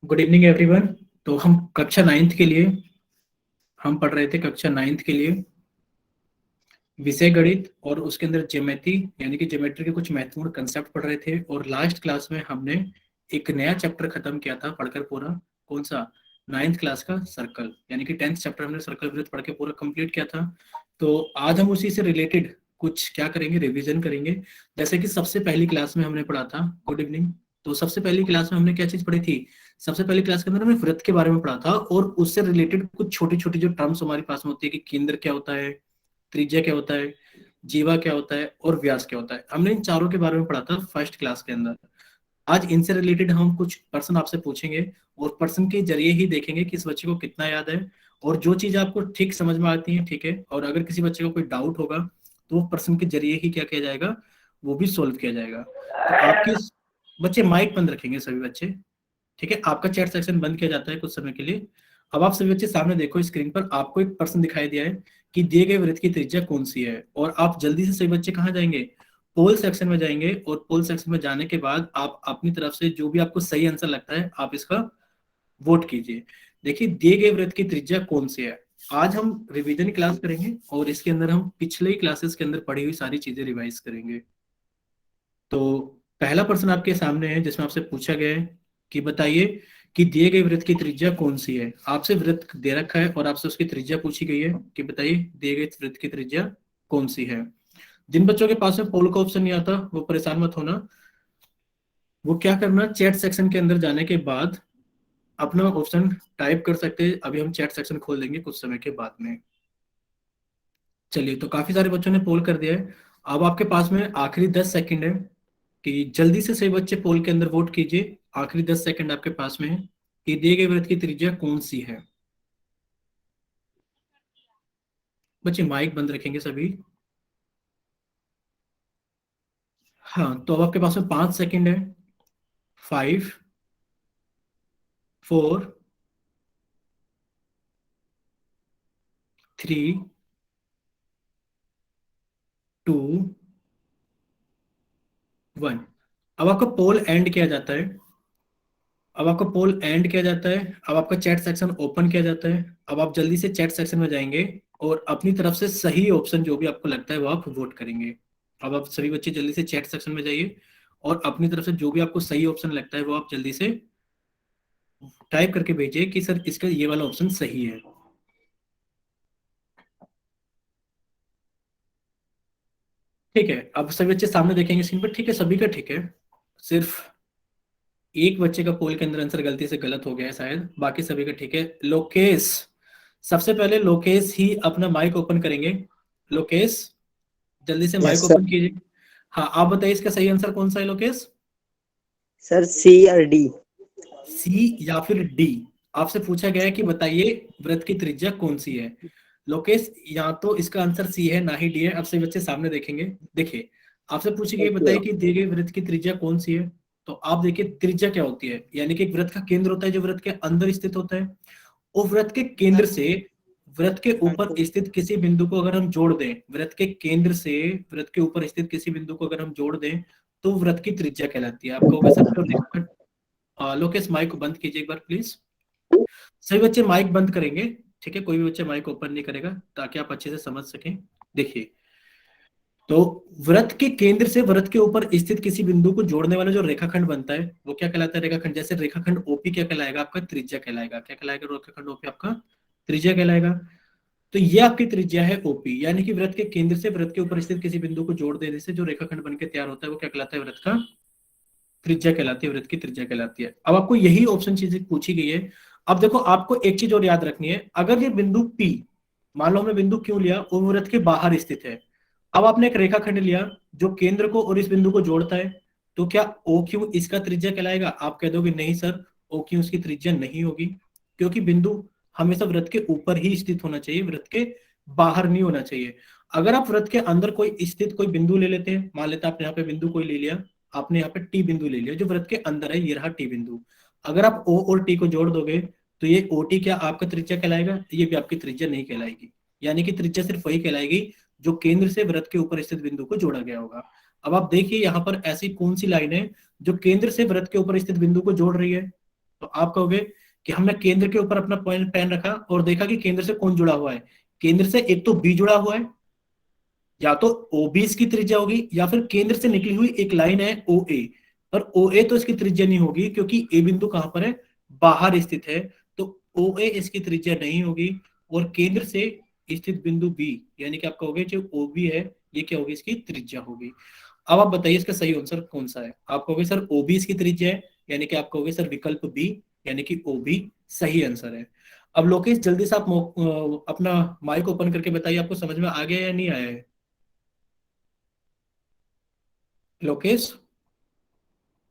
Good evening everyone. तो हम कक्षा नाइन्थ के लिए हम पढ़ रहे थे कक्षा नाइन्थ के लिए विषय गणित और उसके अंदर ज्योमेट्री यानी कि ज्योमेट्री के कुछ महत्वपूर्ण कंसेप्ट पढ़ रहे थे। और लास्ट क्लास में हमने एक नया चैप्टर खत्म किया था पढ़कर पूरा। कौन सा? नाइन्थ क्लास का सर्कल, यानी कि 10th चैप्टर हमने सर्कल वृत्त पढ़ के पूरा कंप्लीट किया था। तो आज हम उसी से रिलेटेड कुछ क्या करेंगे, रिवीजन करेंगे। जैसे कि सबसे पहली क्लास में हमने पढ़ा था, गुड इवनिंग। तो सबसे पहली क्लास में हमने क्या चीज पढ़ी थी? सबसे पहली क्लास के अंदर हमने वृत्त के बारे में पढ़ा था और उससे रिलेटेड कुछ छोटी छोटी जो टर्म्स हमारे पास में होती है कि केंद्र क्या होता है, त्रिज्या क्या होता है, जीवा क्या होता है और व्यास क्या होता है। हमने इन चारों के बारे में पढ़ा था फर्स्ट क्लास के अंदर। आज इनसे रिलेटेड हम कुछ प्रश्न आपसे पूछेंगे और प्रश्न के जरिए ही देखेंगे कि इस बच्चे को कितना याद है। और जो चीज आपको ठीक समझ में आती है ठीक है, और अगर किसी बच्चे को कोई डाउट होगा तो वो प्रश्न के जरिए ही क्या किया जाएगा, वो भी सोल्व किया जाएगा। तो आपके बच्चे माइक बंद रखेंगे सभी बच्चे, ठीक है। आपका चैट सेक्शन बंद किया जाता है कुछ समय के लिए। अब आप सभी बच्चे सामने देखो, स्क्रीन पर आपको एक प्रश्न दिखाई दिया है कि दिए गए वृत्त की त्रिज्या कौन सी है। और आप जल्दी से सभी बच्चे कहाँ जाएंगे? पोल सेक्शन में जाएंगे। और पोल सेक्शन में जाने के बाद आप अपनी तरफ से जो भी आपको सही आंसर लगता है आप इसका वोट कीजिए। देखिए, दिए गए वृत्त की त्रिज्या कौन सी है। आज हम रिवीजन क्लास करेंगे और इसके अंदर हम पिछले क्लासेस के अंदर पढ़ी हुई सारी चीजें रिवाइज करेंगे। तो पहला प्रश्न आपके सामने है जिसमें आपसे पूछा गया है कि बताइए कि दिए गए वृत्त की त्रिज्या कौन सी है। आपसे वृत्त दे रखा है और आपसे उसकी त्रिज्या पूछी गई है कि बताइए दिए गए वृत्त की त्रिज्या कौन सी है। जिन बच्चों के पास में पोल का ऑप्शन नहीं आता वो परेशान मत होना। वो क्या करना, चैट सेक्शन के अंदर जाने के बाद अपना ऑप्शन टाइप कर सकते हैं। अभी हम चैट सेक्शन खोल देंगे कुछ समय के बाद में। चलिए, तो काफी सारे बच्चों ने पोल कर दिया है। अब आपके पास में आखिरी 10 सेकंड है कि जल्दी से सही बच्चे पोल के अंदर वोट कीजिए। आखिरी 10 सेकंड आपके पास में है कि दिए गए वृत्त की त्रिज्या कौन सी है। बच्चे माइक बंद रखेंगे सभी। हाँ, तो अब आपके पास में 5 सेकंड है। 5, 4, 3, 2, 1। अब आपका पोल एंड किया जाता है। अब आपका पोल एंड किया जाता है। अब आपका चैट सेक्शन ओपन किया जाता है। अब आप जल्दी से चैट सेक्शन में जाएंगे और अपनी तरफ से सही ऑप्शन जो भी आपको लगता है वो आप वोट करेंगे। अब आप सभी बच्चे जल्दी से चैट सेक्शन में जाइए और अपनी तरफ से जो भी आपको सही ऑप्शन लगता है वो आप जल्दी से टाइप करके भेजिए कि सर इसका ये वाला ऑप्शन सही है। ठीक है, अब सभी बच्चे सामने देखेंगे स्क्रीन पर, ठीक है, सभी का ठीक है। सिर्फ एक बच्चे का पोल के अंदर आंसर गलती से गलत हो गया है शायद, बाकी सभी का ठीक है। लोकेश, सबसे पहले लोकेश ही अपना माइक ओपन करेंगे। लोकेश, जल्दी से माइक यस सर। ओपन कीजिए। हाँ, आप बताइए इसका सही आंसर कौन सा है लोकेश? सर सी और डी। सी या फिर डी? आपसे पूछा गया है कि बताइए वृत्त की त्रिज्या कौन सी है। लोकेश, या तो इसका आंसर सी है ना ही डी है। अब से बच्चे सामने देखेंगे। देखिए, आपसे पूछी गई ओके। बताइए कि दिए गए वृत्त की त्रिज्या कौन सी है। तो आप देखिए त्रिज्या क्या होती है, यानी कि एक वृत्त का केंद्र होता है जो वृत्त के अंदर स्थित होता है। और वृत्त के केंद्र से वृत्त के ऊपर स्थित किसी बिंदु को अगर हम जोड़ दें, वृत्त के केंद्र से वृत्त के ऊपर स्थित किसी बिंदु को अगर हम जोड़ दें तो वृत्त की त्रिज्या कहलाती है। आपका होगा सर जो रेखाखंड। लोकेश, माइक को बंद कीजिए एक बार प्लीज। सभी बच्चे माइक बंद करेंगे, ठीक है। कोई भी बच्चा माइक ओपन नहीं करेगा ताकि आप अच्छे से समझ सकें। देखिए, तो वृत्त के केंद्र से वृत्त के ऊपर स्थित किसी बिंदु को जोड़ने वाला जो रेखाखंड बनता है वो क्या कहलाता है? रेखाखंड। जैसे रेखाखंड ओपी क्या कहलाएगा? आपका त्रिज्या कहलाएगा। क्या कहलाएगा? रेखाखंड ओपी आपका त्रिज्या कहलाएगा। तो ये आपकी त्रिज्या है ओपी, यानी कि वृत्त के केंद्र से वृत्त के ऊपर स्थित किसी बिंदु को जोड़ देने से जो रेखाखंड बनकर तैयार होता है वो क्या कहलाता है? वृत्त का त्रिज्या कहलाती है, वृत्त की त्रिज्या कहलाती है। अब आपको यही ऑप्शन चीजें पूछी गई है। अब देखो, आपको एक चीज और याद रखनी है। अगर ये बिंदु P, मान लो हमने बिंदु क्यों लिया, वो वृत्त के बाहर स्थित है। अब आपने एक रेखाखंड लिया जो केंद्र को और इस बिंदु को जोड़ता है, तो क्या ओ क्यू इसका त्रिज्या कहलाएगा? आप कह दोगे नहीं सर, ओ क्यू इसकी त्रिज्या नहीं होगी, क्योंकि बिंदु हमेशा वृत्त के ऊपर ही स्थित होना चाहिए, वृत्त के बाहर नहीं होना चाहिए। अगर आप वृत्त के अंदर कोई स्थित कोई बिंदु ले लेते हैं, मान लेते हैं आपने यहाँ पे बिंदु कोई ले लिया, आपने यहाँ पे टी बिंदु ले लिया जो वृत्त के अंदर है, ये रहा टी बिंदु। अगर आप ओ और टी को जोड़ दोगे तो ये ओ टी क्या आपका त्रिज्या कहलाएगा? ये भी आपकी त्रिज्या नहीं कहलाएगी। यानी कि त्रिज्या सिर्फ वही कहलाएगी जो केंद्र से वृत्त के ऊपर स्थित बिंदु को जोड़ा गया होगा। अब आप देखिए यहाँ पर ऐसी कौन सी लाइन है जो केंद्र से वृत्त के ऊपर स्थित बिंदु को जोड़ रही है? तो आप कहोगे कि हमने केंद्र के ऊपर अपना पॉइंट पेन रखा और देखा कि केंद्र से कौन जुड़ा हुआ है। केंद्र से एक तो बी जुड़ा हुआ है, या तो ओ बी इसकी त्रिज्या होगी, या फिर केंद्र से निकली हुई एक लाइन है ओ ए, पर ओ ए तो इसकी त्रिज्या नहीं होगी क्योंकि ए बिंदु कहां पर है, बाहर स्थित है, तो ओ ए इसकी त्रिज्या नहीं होगी। और केंद्र से स्थित बिंदु बी, यानी कि आप कहोगे जो ओ बी है, ये क्या होगी, इसकी त्रिज्या होगी। अब आप बताइए इसका सही आंसर कौन सा है। आप कहोगे सर ओ बी इसकी त्रिज्या है, यानी कि आप कहोगे सर विकल्प बी, यानी कि ओ बी सही आंसर है। अब लोकेश जल्दी से आप अपना माइक ओपन करके बताइए आपको समझ में आ गया या नहीं आया है। Lokesh,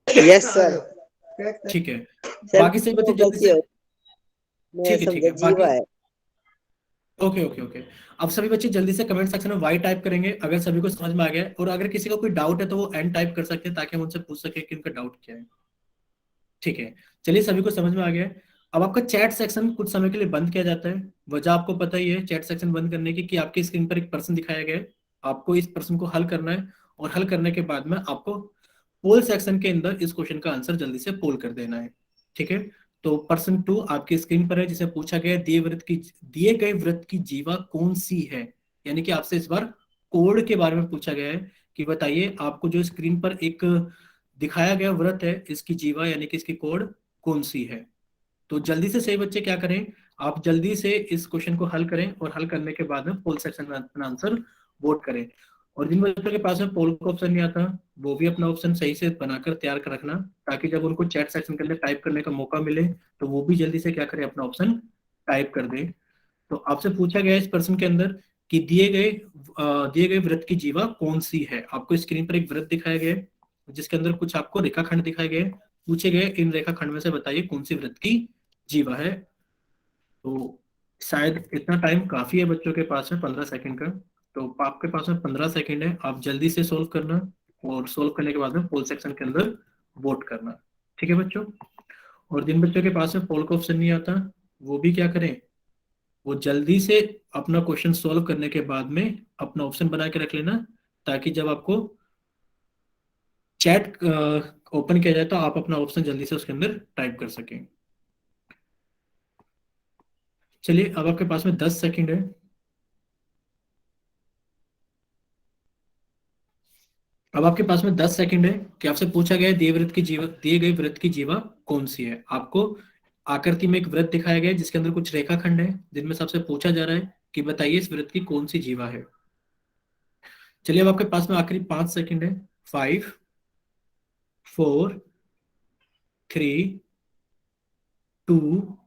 yes sir. ठीक है। सर बाकी सही बच्चे वो जल्दी गलती से, हो, मैं ठीक समझा है जीवा बाकी, है। Okay okay okay. अब सभी बच्चे जल्दी से कमेंट सेक्शन में वाई टाइप करेंगे अगर सभी को समझ में आ गया है, और अगर किसी का कोई डाउट है तो वो एन टाइप कर सकते हैं ताकि हम उनसे पूछ सके कि उनका डाउट क्या है। ठीक है, चलिए सभी को समझ में आ गया है। अब आपका चैट सेक्शन कुछ समय के लिए बंद किया जाता है। वजह आपको पता ही है चैट सेक्शन बंद करने की, कि आपकी स्क्रीन पर एक प्रश्न दिखाया गया है, आपको इस प्रश्न को हल करना है, और हल करने के बाद में आपको पोल सेक्शन के अंदर इस क्वेश्चन का आंसर जल्दी से पोल कर देना है। ठीक है, तो पर्सन 2 आपकी स्क्रीन पर है, जिसे पूछा गया है दिए गए वृत्त की जीवा कौन सी है। यानी कि आपसे इस बार कोड के बारे में पूछा गया है, कि बताइए आपको जो स्क्रीन पर एक दिखाया गया वृत्त है, इसकी जीवा यानी कि इसकी कोड कौन सी है। तो जल्दी से सही बच्चे क्या करें, आप जल्दी से इस क्वेश्चन को हल करें, और हल करने के बाद में पोल सेक्शन में अपना आंसर वोट करें। और जिन बच्चों के पास में पोल का ऑप्शन नहीं आता, वो भी अपना ऑप्शन सही से बनाकर तैयार कर रखना, ताकि जब उनको चैट सेक्शन के अंदर टाइप करने का मौका मिले तो वो भी जल्दी से क्या करें, अपना ऑप्शन टाइप कर दें। तो आपसे पूछा गया इस प्रश्न के अंदर कि दिए गए वृत्त की जीवा कौन सी है। आपको स्क्रीन पर एक वृत्त दिखाया गया है, जिसके अंदर कुछ आपको रेखाखंड दिखाए गए, पूछे गए इन रेखाखंड में से बताइए कौन सी वृत्त की जीवा है। तो शायद इतना टाइम काफी है बच्चों के पास में, 15 सेकंड का। तो आपके पास में 15 सेकंड है, आप जल्दी से सोल्व करना, और सोल्व करने के बाद में पोल सेक्शन के अंदर वोट करना। ठीक है बच्चों। और जिन बच्चों के पास में पोल का ऑप्शन नहीं आता, वो भी क्या करें, वो जल्दी से अपना क्वेश्चन सोल्व करने के बाद में अपना ऑप्शन बना के रख लेना, ताकि जब आपको चैट ओपन किया जाए तो आप अपना ऑप्शन जल्दी से उसके अंदर टाइप कर सकें। चलिए, अब आपके पास में 10 सेकंड है। अब आपके पास में 10 सेकंड है, कि आपसे पूछा गया है दिए गए वृत्त की जीवा कौन सी है। आपको आकृति में एक वृत्त दिखाया गया है, जिसके अंदर कुछ रेखाखंड है, जिनमें सबसे पूछा जा रहा है कि बताइए इस वृत्त की कौन सी जीवा है। चलिए, अब आपके पास में आखिरी 5 सेकंड है। 5, 4, 3, 2,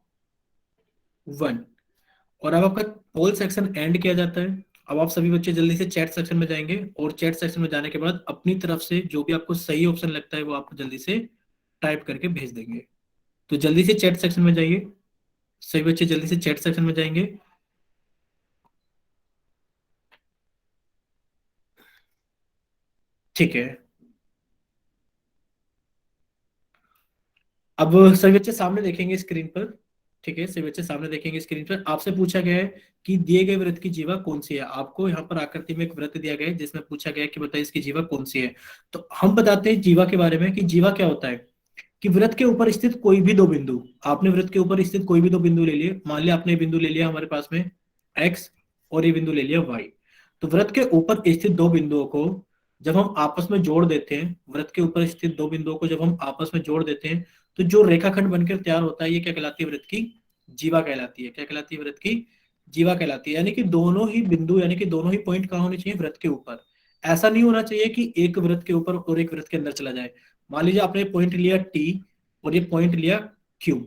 1। और अब आपका पोल सेक्शन एंड किया जाता है। अब आप सभी बच्चे जल्दी से चैट सेक्शन में जाएंगे, और चैट सेक्शन में जाने के बाद अपनी तरफ से जो भी आपको सही ऑप्शन लगता है वो आपको जल्दी से टाइप करके भेज देंगे। तो जल्दी से चैट सेक्शन में जाइए, सभी बच्चे जल्दी से चैट सेक्शन में जाएंगे। ठीक है, अब सभी बच्चे सामने देखेंगे स्क्रीन पर। ठीक है, सभी बच्चे सामने देखेंगे स्क्रीन पर। आपसे पूछा गया है कि दिए गए वृत्त की जीवा कौन सी है। आपको यहाँ पर आकृति में एक वृत्त दिया गया है, जिसमें पूछा गया है कि बताइए इसकी जीवा कौन सी है। तो हम बताते हैं जीवा के बारे में, कि जीवा क्या होता है, कि वृत्त के ऊपर स्थित कोई भी दो बिंदु, आपने वृत्त के ऊपर स्थित कोई भी दो बिंदु ले लिए। मान लिया आपने बिंदु ले लिया हमारे पास में एक्स, और ये बिंदु ले लिया वाई। तो वृत्त के ऊपर स्थित दो बिंदुओं को जब हम आपस में जोड़ देते हैं, वृत्त के ऊपर स्थित दो बिंदुओं को जब हम आपस में जोड़ देते हैं, तो जो रेखाखंड बनकर तैयार होता है, ये क्या कहलाती है, वृत्त की जीवा कहलाती है। क्या कहलाती है, वृत्त की जीवा कहलाती है। यानी कि दोनों ही बिंदु, यानी कि दोनों ही पॉइंट कहाँ होने चाहिए, वृत्त के ऊपर। ऐसा नहीं होना चाहिए कि एक वृत्त के ऊपर और एक वृत्त के अंदर चला जाए। मान लीजिए आपने पॉइंट लिया टी, और ये पॉइंट लिया क्यू।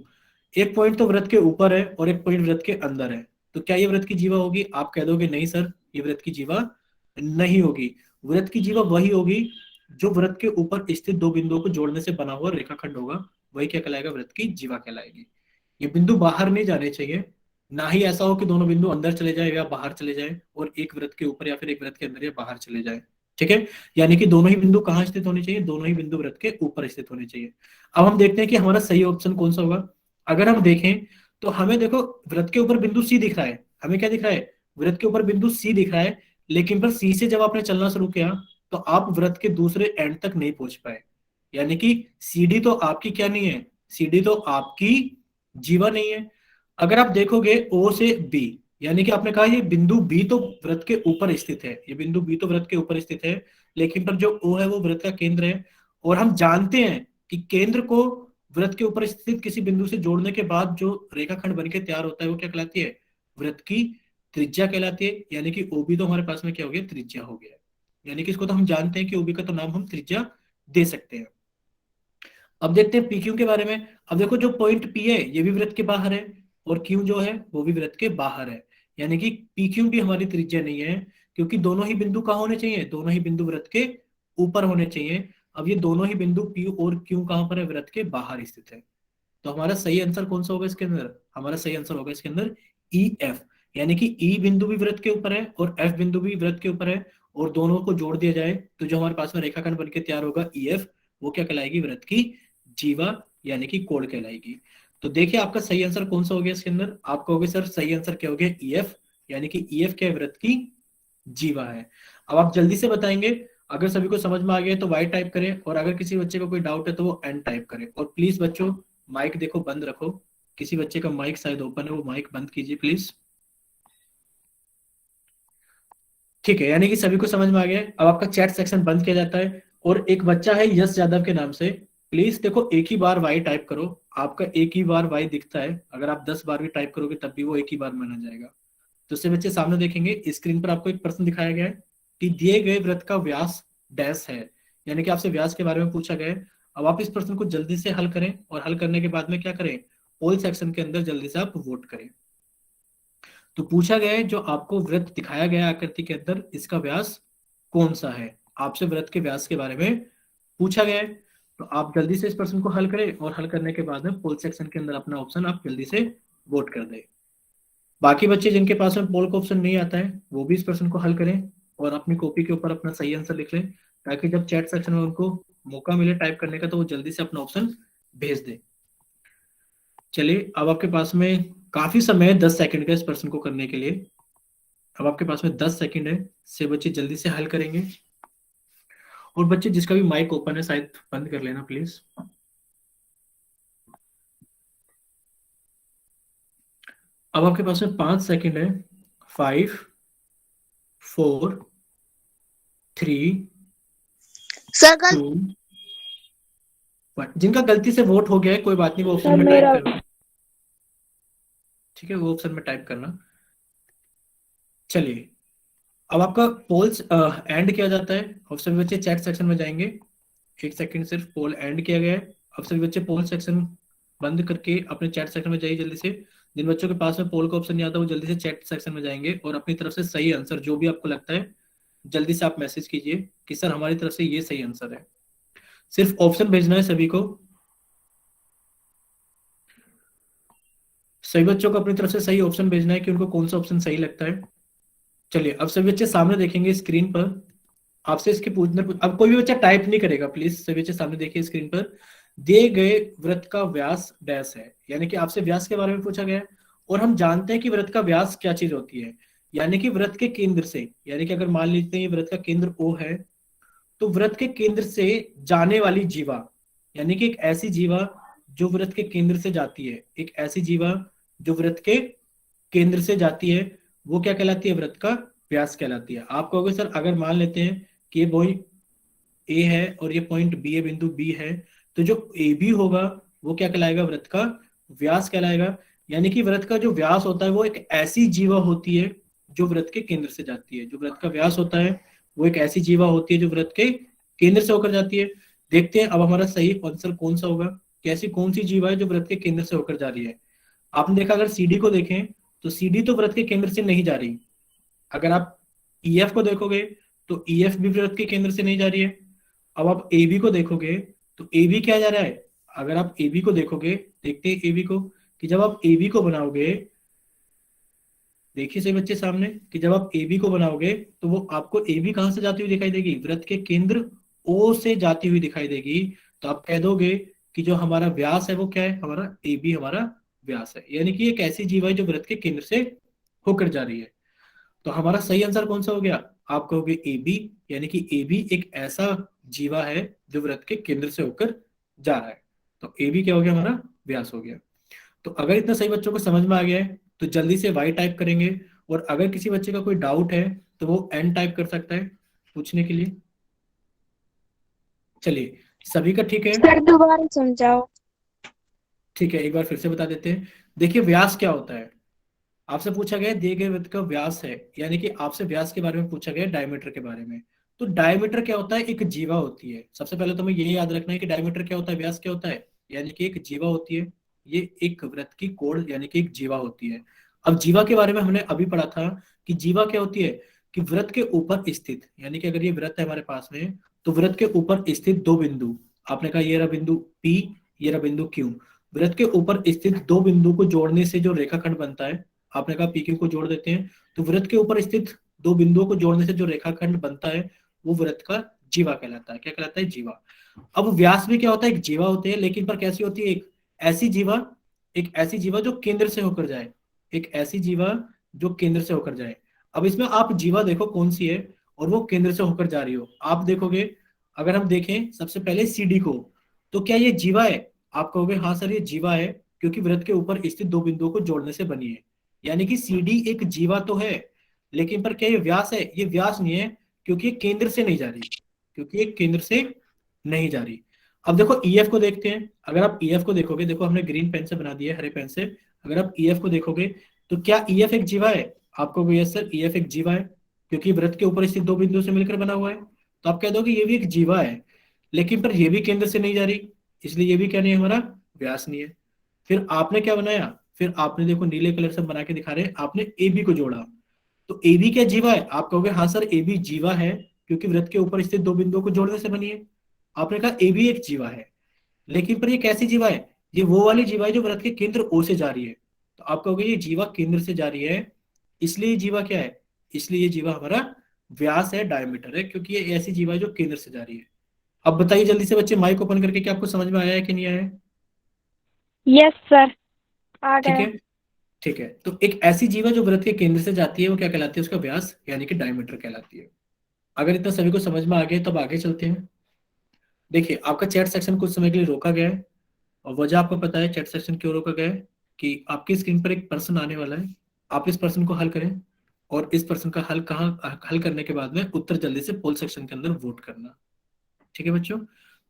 एक पॉइंट तो वृत्त के ऊपर है और एक पॉइंट वृत्त के अंदर है, तो क्या ये वृत्त की जीवा होगी? आप कह दोगे नहीं सर, ये वृत्त की जीवा नहीं होगी। वृत्त की जीवा वही होगी जो वृत्त के ऊपर स्थित दो बिंदुओं को जोड़ने से बना हुआ रेखाखंड होगा, वही क्या कहलाएगा, वृत्त की जीवा कहलाएगी। ये बिंदु बाहर नहीं जाने चाहिए, ना ही ऐसा हो कि दोनों बिंदु अंदर चले जाए या बाहर चले जाए, और एक वृत्त के ऊपर या फिर एक वृत्त के अंदर या बाहर चले जाए। ठीक है, यानी कि दोनों ही बिंदु कहाँ स्थित होने चाहिए, दोनों ही बिंदु वृत्त के ऊपर स्थित होने चाहिए। अब हम देखते हैं कि हमारा सही ऑप्शन कौन सा होगा। अगर हम देखें तो हमें देखो वृत्त के ऊपर बिंदु सी दिख रहा है। हमें क्या दिख रहा है, वृत्त के ऊपर बिंदु सी दिख रहा है, लेकिन पर सी से जब आपने चलना शुरू किया तो आप वृत्त के दूसरे एंड तक नहीं पहुंच पाए। यानी कि सीडी तो आपकी क्या नहीं है, CD तो आपकी जीवा नहीं है। अगर आप देखोगे O से B, यानी कि आपने कहा ये बिंदु B तो वृत्त के ऊपर स्थित है, ये बिंदु B तो वृत्त के ऊपर स्थित है, लेकिन पर जो O है वो वृत्त का केंद्र है। और हम जानते हैं कि केंद्र को वृत्त के ऊपर स्थित किसी बिंदु से जोड़ने के बाद जो रेखाखंड बनके तैयार होता है वो क्या कहलाती है? वृत्त की त्रिज्या कहलाती है। यानी कि OB तो हमारे पास में क्या हो गया? त्रिज्या हो गया। यानी कि इसको तो हम जानते हैं कि OB का तो नाम हम त्रिज्या दे सकते हैं। अब देखते हैं PQ के बारे में। अब देखो जो पॉइंट P है ये भी वृत्त के बाहर है, और Q जो है वो भी वृत्त के बाहर है। यानी कि PQ भी हमारी त्रिज्या नहीं है, क्योंकि दोनों ही बिंदु कहाँ होने चाहिए? दोनों ही बिंदु वृत्त के ऊपर होने चाहिए। अब ये दोनों ही बिंदु P और Q कहाँ पर है? वृत्त के बाहर स्थित है। तो हमारा सही आंसर कौन सा होगा इसके अंदर? हमारा सही आंसर होगा इसके अंदर EF। यानी कि E बिंदु भी वृत्त के ऊपर है और F बिंदु भी वृत्त के ऊपर है, और दोनों को जोड़ दिया जाए तो जो हमारे पास में रेखाखंड बनके तैयार होगा EF, वो क्या कहलाएगी? वृत्त की जीवा यानी कि कोण कहलाएगी। तो देखिए आपका सही आंसर कौन सा हो गया इसके अंदर? आप कहोगे सर सही आंसर क्या हो गया? EF, यानी कि EF क्या है? वृत्त की जीवा है। अब आप जल्दी से बताएंगे। अगर सभी को समझ में आ गया तो वाई टाइप करें, और अगर किसी बच्चे को कोई डाउट है तो वो एन टाइप करें। और प्लीज बच्चों माइक देखो बंद रखो, किसी बच्चे का माइक शायद ओपन है, वो माइक बंद कीजिए प्लीज। ठीक है, यानी कि सभी को समझ में आ गया। अब आपका चैट सेक्शन बंद किया जाता है। और एक बच्चा है यश यादव के नाम से, प्लीज देखो एक ही बार वाई टाइप करो। आपका एक ही बार वाई दिखता है, अगर आप 10 बार भी टाइप करोगे तब भी वो एक ही बार माना जाएगा। दूसरे बच्चे सामने देखेंगे, स्क्रीन पर आपको एक प्रश्न दिखाया गया है कि दिए गए वृत्त का व्यास डैश है, यानी कि आपसे व्यास के बारे में पूछा गया है। अब आप इस प्रश्न को जल्दी से हल करें, और हल करने के बाद में क्या करें? पोल सेक्शन के अंदर जल्दी से आप वोट करें। तो पूछा गया है जो आपको वृत्त दिखाया गया है आकृति के अंदर, इसका व्यास कौन सा है? आपसे वृत्त के व्यास के बारे में पूछा गया है। तो आप जल्दी से इस प्रश्न को हल करें, और हल करने के बाद में पोल सेक्शन के अंदर अपना ऑप्शन आप जल्दी से वोट कर दें। बाकी बच्चे जिनके पास में पोल का ऑप्शन नहीं आता है वो भी इस प्रश्न को हल करें, और अपनी कॉपी के ऊपर अपना सही आंसर लिख लें, ताकि जब चैट सेक्शन में उनको मौका मिले टाइप करने का तो वो जल्दी से अपना ऑप्शन भेज दे। चलिए, अब आपके पास में काफी समय है 10 सेकंड का इस प्रश्न को करने के लिए। अब आपके पास में 10 सेकंड है, से बच्चे जल्दी से हल करेंगे। और बच्चे जिसका भी माइक ओपन है शायद बंद कर लेना प्लीज। अब आपके पास में 5 सेकंड है। 5 4 3 सर कल 2 1। जिनका गलती से वोट हो गया है कोई बात नहीं, वो ऑप्शन सर में टाइप मेरा करना। ठीक है, वो ऑप्शन में टाइप करना। चलिए, अब आपका पोल्स एंड किया जाता है, और सभी बच्चे चैट सेक्शन में जाएंगे। 1 सेकंड सिर्फ, पोल एंड किया गया है। अब सभी बच्चे पोल सेक्शन बंद करके अपने चैट सेक्शन में जाइए जल्दी से। जिन बच्चों के पास में पोल का ऑप्शन नहीं आता वो जल्दी से चैट सेक्शन में जाएंगे, और अपनी तरफ से सही आंसर जो भी आपको लगता है जल्दी से आप मैसेज कीजिए कि सर हमारी तरफ से ये सही आंसर है। सिर्फ ऑप्शन भेजना है सभी को। सभी बच्चों को अपनी तरफ से सही ऑप्शन भेजना है कि उनको कौन सा ऑप्शन सही लगता है। चलिए, अब सभी बच्चे सामने देखेंगे स्क्रीन पर। आपसे इसके पूछने, अब कोई भी बच्चा टाइप नहीं करेगा प्लीज। सभी बच्चे सामने देखिए स्क्रीन पर। दिए गए वृत्त का व्यास डैश है, यानी कि आपसे व्यास के बारे में पूछा गया है। और हम जानते हैं कि वृत्त का व्यास क्या चीज होती है, यानी कि वृत्त के केंद्र से, यानी कि अगर मान लीजिए ये वृत्त का केंद्र O है, तो वृत्त के केंद्र से जाने वाली जीवा, यानी कि एक ऐसी जीवा जो वृत्त के केंद्र से जाती है, एक ऐसी जीवा जो वृत्त के केंद्र से जाती है, वो क्या कहलाती है? वृत्त का व्यास कहलाती है। आप कहोगे सर अगर मान लेते हैं कि ये पॉइंट A है और ये पॉइंट B है, बिंदु B है, तो जो AB होगा वो क्या कहलाएगा? वृत्त का व्यास कहलाएगा। यानी कि वृत्त का जो व्यास होता है वो एक ऐसी जीवा होती है जो वृत्त के केंद्र से जाती है। जो वृत्त का व्यास होता है वो एक ऐसी जीवा होती है जो वृत्त के केंद्र से होकर जाती है। देखते हैं अब हमारा सही आंसर कौन सा होगा, कैसी कौन सी जीवा है जो वृत्त के केंद्र से होकर जा रही है। आपने देखा अगर CD को देखें तो CD तो वृत्त के केंद्र से नहीं जा रही। अगर आप EF को देखोगे तो EF भी वृत्त के केंद्र से नहीं जा रही है। अब आप AB को देखोगे तो AB क्या जा रहा है? अगर आप AB को देखोगे, देखते हैं AB को, कि जब आप AB को बनाओगे, देखिए सही बच्चे सामने, कि जब आप AB को बनाओगे तो वो आपको AB कहां से जाती हुई दिखाई देगी? वृत्त के केंद्र O से जाती हुई दिखाई देगी। तो आप कह दोगे कि जो हमारा व्यास है वो क्या है? हमारा AB हमारा व्यास है। यानी कि एक ऐसी जीवा है जो वृत्त के केंद्र से होकर जा रही है। तो हमारा सही आंसर कौन सा हो गया? आप कहोगे AB, यानी कि AB एक ऐसा जीवा है जो वृत्त के केंद्र से होकर जा रहा है। तो ए बी क्या हो गया, हमारा व्यास हो गया। तो अगर इतना सही बच्चों को समझ में आ गया है तो जल्दी से वाई टाइप करेंगे, और अगर किसी बच्चे का कोई डाउट है तो वो एन टाइप कर सकता है पूछने के लिए। चलिए, सभी का ठीक है? सर दोबारा समझाओ। ठीक है, एक बार फिर से बता देते हैं। देखिए, व्यास क्या होता है, आपसे पूछा गया है दिए गए वृत्त का व्यास है, यानी कि आपसे व्यास के बारे में पूछा गया है, डायमीटर के बारे में। तो डायमीटर क्या होता है, एक जीवा होती है। सबसे पहले तो हमें यही याद रखना है कि डायमीटर क्या होता है, व्यास क्या होता है, यानी कि एक जीवा होती है। ये एक वृत्त की कोण यानी कि एक जीवा होती है। अब जीवा के बारे में हमने अभी पढ़ा था कि जीवा क्या होती है, कि वृत्त के ऊपर स्थित, यानी कि अगर ये वृत्त है हमारे पास में, तो वृत्त के ऊपर स्थित दो बिंदु, आपने कहा ये रहा बिंदु P, ये रहा बिंदु Q, वृत्त के ऊपर स्थित दो बिंदु को जोड़ने से जो रेखाखंड बनता है, आपने कहा पीक्यू को जोड़ देते हैं, तो वृत्त के ऊपर स्थित दो बिंदुओं को जोड़ने से जो रेखाखंड बनता है वो वृत्त का जीवा कहलाता है। क्या कहलाता है, जीवा। अब व्यास भी क्या होता है, एक जीवा होते हैं, लेकिन पर कैसी होती है, ऐसी जीवा एक ऐसी जीवा जो केंद्र से होकर जाए, एक ऐसी जीवा जो केंद्र से होकर जाए। अब इसमें आप जीवा देखो कौन सी है और वो केंद्र से होकर जा रही हो, आप देखोगे, अगर हम देखें सबसे पहले सीडी को, तो क्या ये जीवा है, आप कहोगे हाँ सर ये जीवा है, क्योंकि वृत्त के ऊपर स्थित दो बिंदुओं को जोड़ने से बनी है। यानी कि सीडी एक जीवा तो है, लेकिन पर क्या ये व्यास है, ये व्यास नहीं है, क्योंकि ये केंद्र से नहीं जा रही, क्योंकि ये केंद्र से नहीं जा रही। अब देखो ईएफ को देखते हैं, अगर आप ईएफ को देखोगे, देखो हमने ग्रीन पेन से बना दिया है, हरे पेन से, अगर आप ईएफ को देखोगे तो क्या ईएफ एक जीवा है, आपको यस सर ईएफ एक जीवा है, क्योंकि वृत्त के ऊपर स्थित दो बिंदुओं से मिलकर बना हुआ है। तो आप कह दोगे ये भी एक जीवा है, लेकिन पर ये भी केंद्र से नहीं जा रही, इसलिए ये भी क्या नहीं है, हमारा व्यास नहीं है। फिर आपने क्या बनाया, फिर आपने देखो नीले कलर से बना के दिखा रहे हैं, आपने ए बी को जोड़ा, तो ए बी क्या जीवा है, आप कहोगे हाँ सर ए बी जीवा है, क्योंकि वृत्त के ऊपर स्थित दो बिंदुओं को जोड़ने से बनी है। आपने कहा ए बी एक जीवा है, लेकिन पर ये कैसी जीवा है, ये वो वाली जीवा है जो वृत्त के केंद्र ओ से जा रही है। तो आप कहोगे ये जीवा केंद्र से जा रही है, इसलिए ये जीवा क्या है, इसलिए ये जीवा हमारा व्यास है, डायमीटर है, क्योंकि ये ऐसी जीवा है जो केंद्र से जा रही है। अब बताइए जल्दी से बच्चे, माइक ओपन करके, क्या आपको समझ में आया है कि नहीं आया है? यस सर, आ ठीक गया। है, ठीक है। तो एक ऐसी जीवा जो वृत्त के केंद्र से जाती है वो क्या कहलाती है, उसका व्यास यानी कि डायमीटर कहलाती है। अगर इतना सभी को समझ में आ गया तब आगे चलते हैं। देखिए, आपका चैट सेक्शन कुछ समय के लिए रोका गया है, और वजह आपको पता है चैट सेक्शन क्यों रोका गया है, कि आपकी स्क्रीन पर एक पर्सन आने वाला है, आप इस पर्सन को हल करें, और इस पर्सन का हल हल करने के बाद में उत्तर जल्दी से पोल सेक्शन के अंदर वोट करना। ठीक है बच्चों,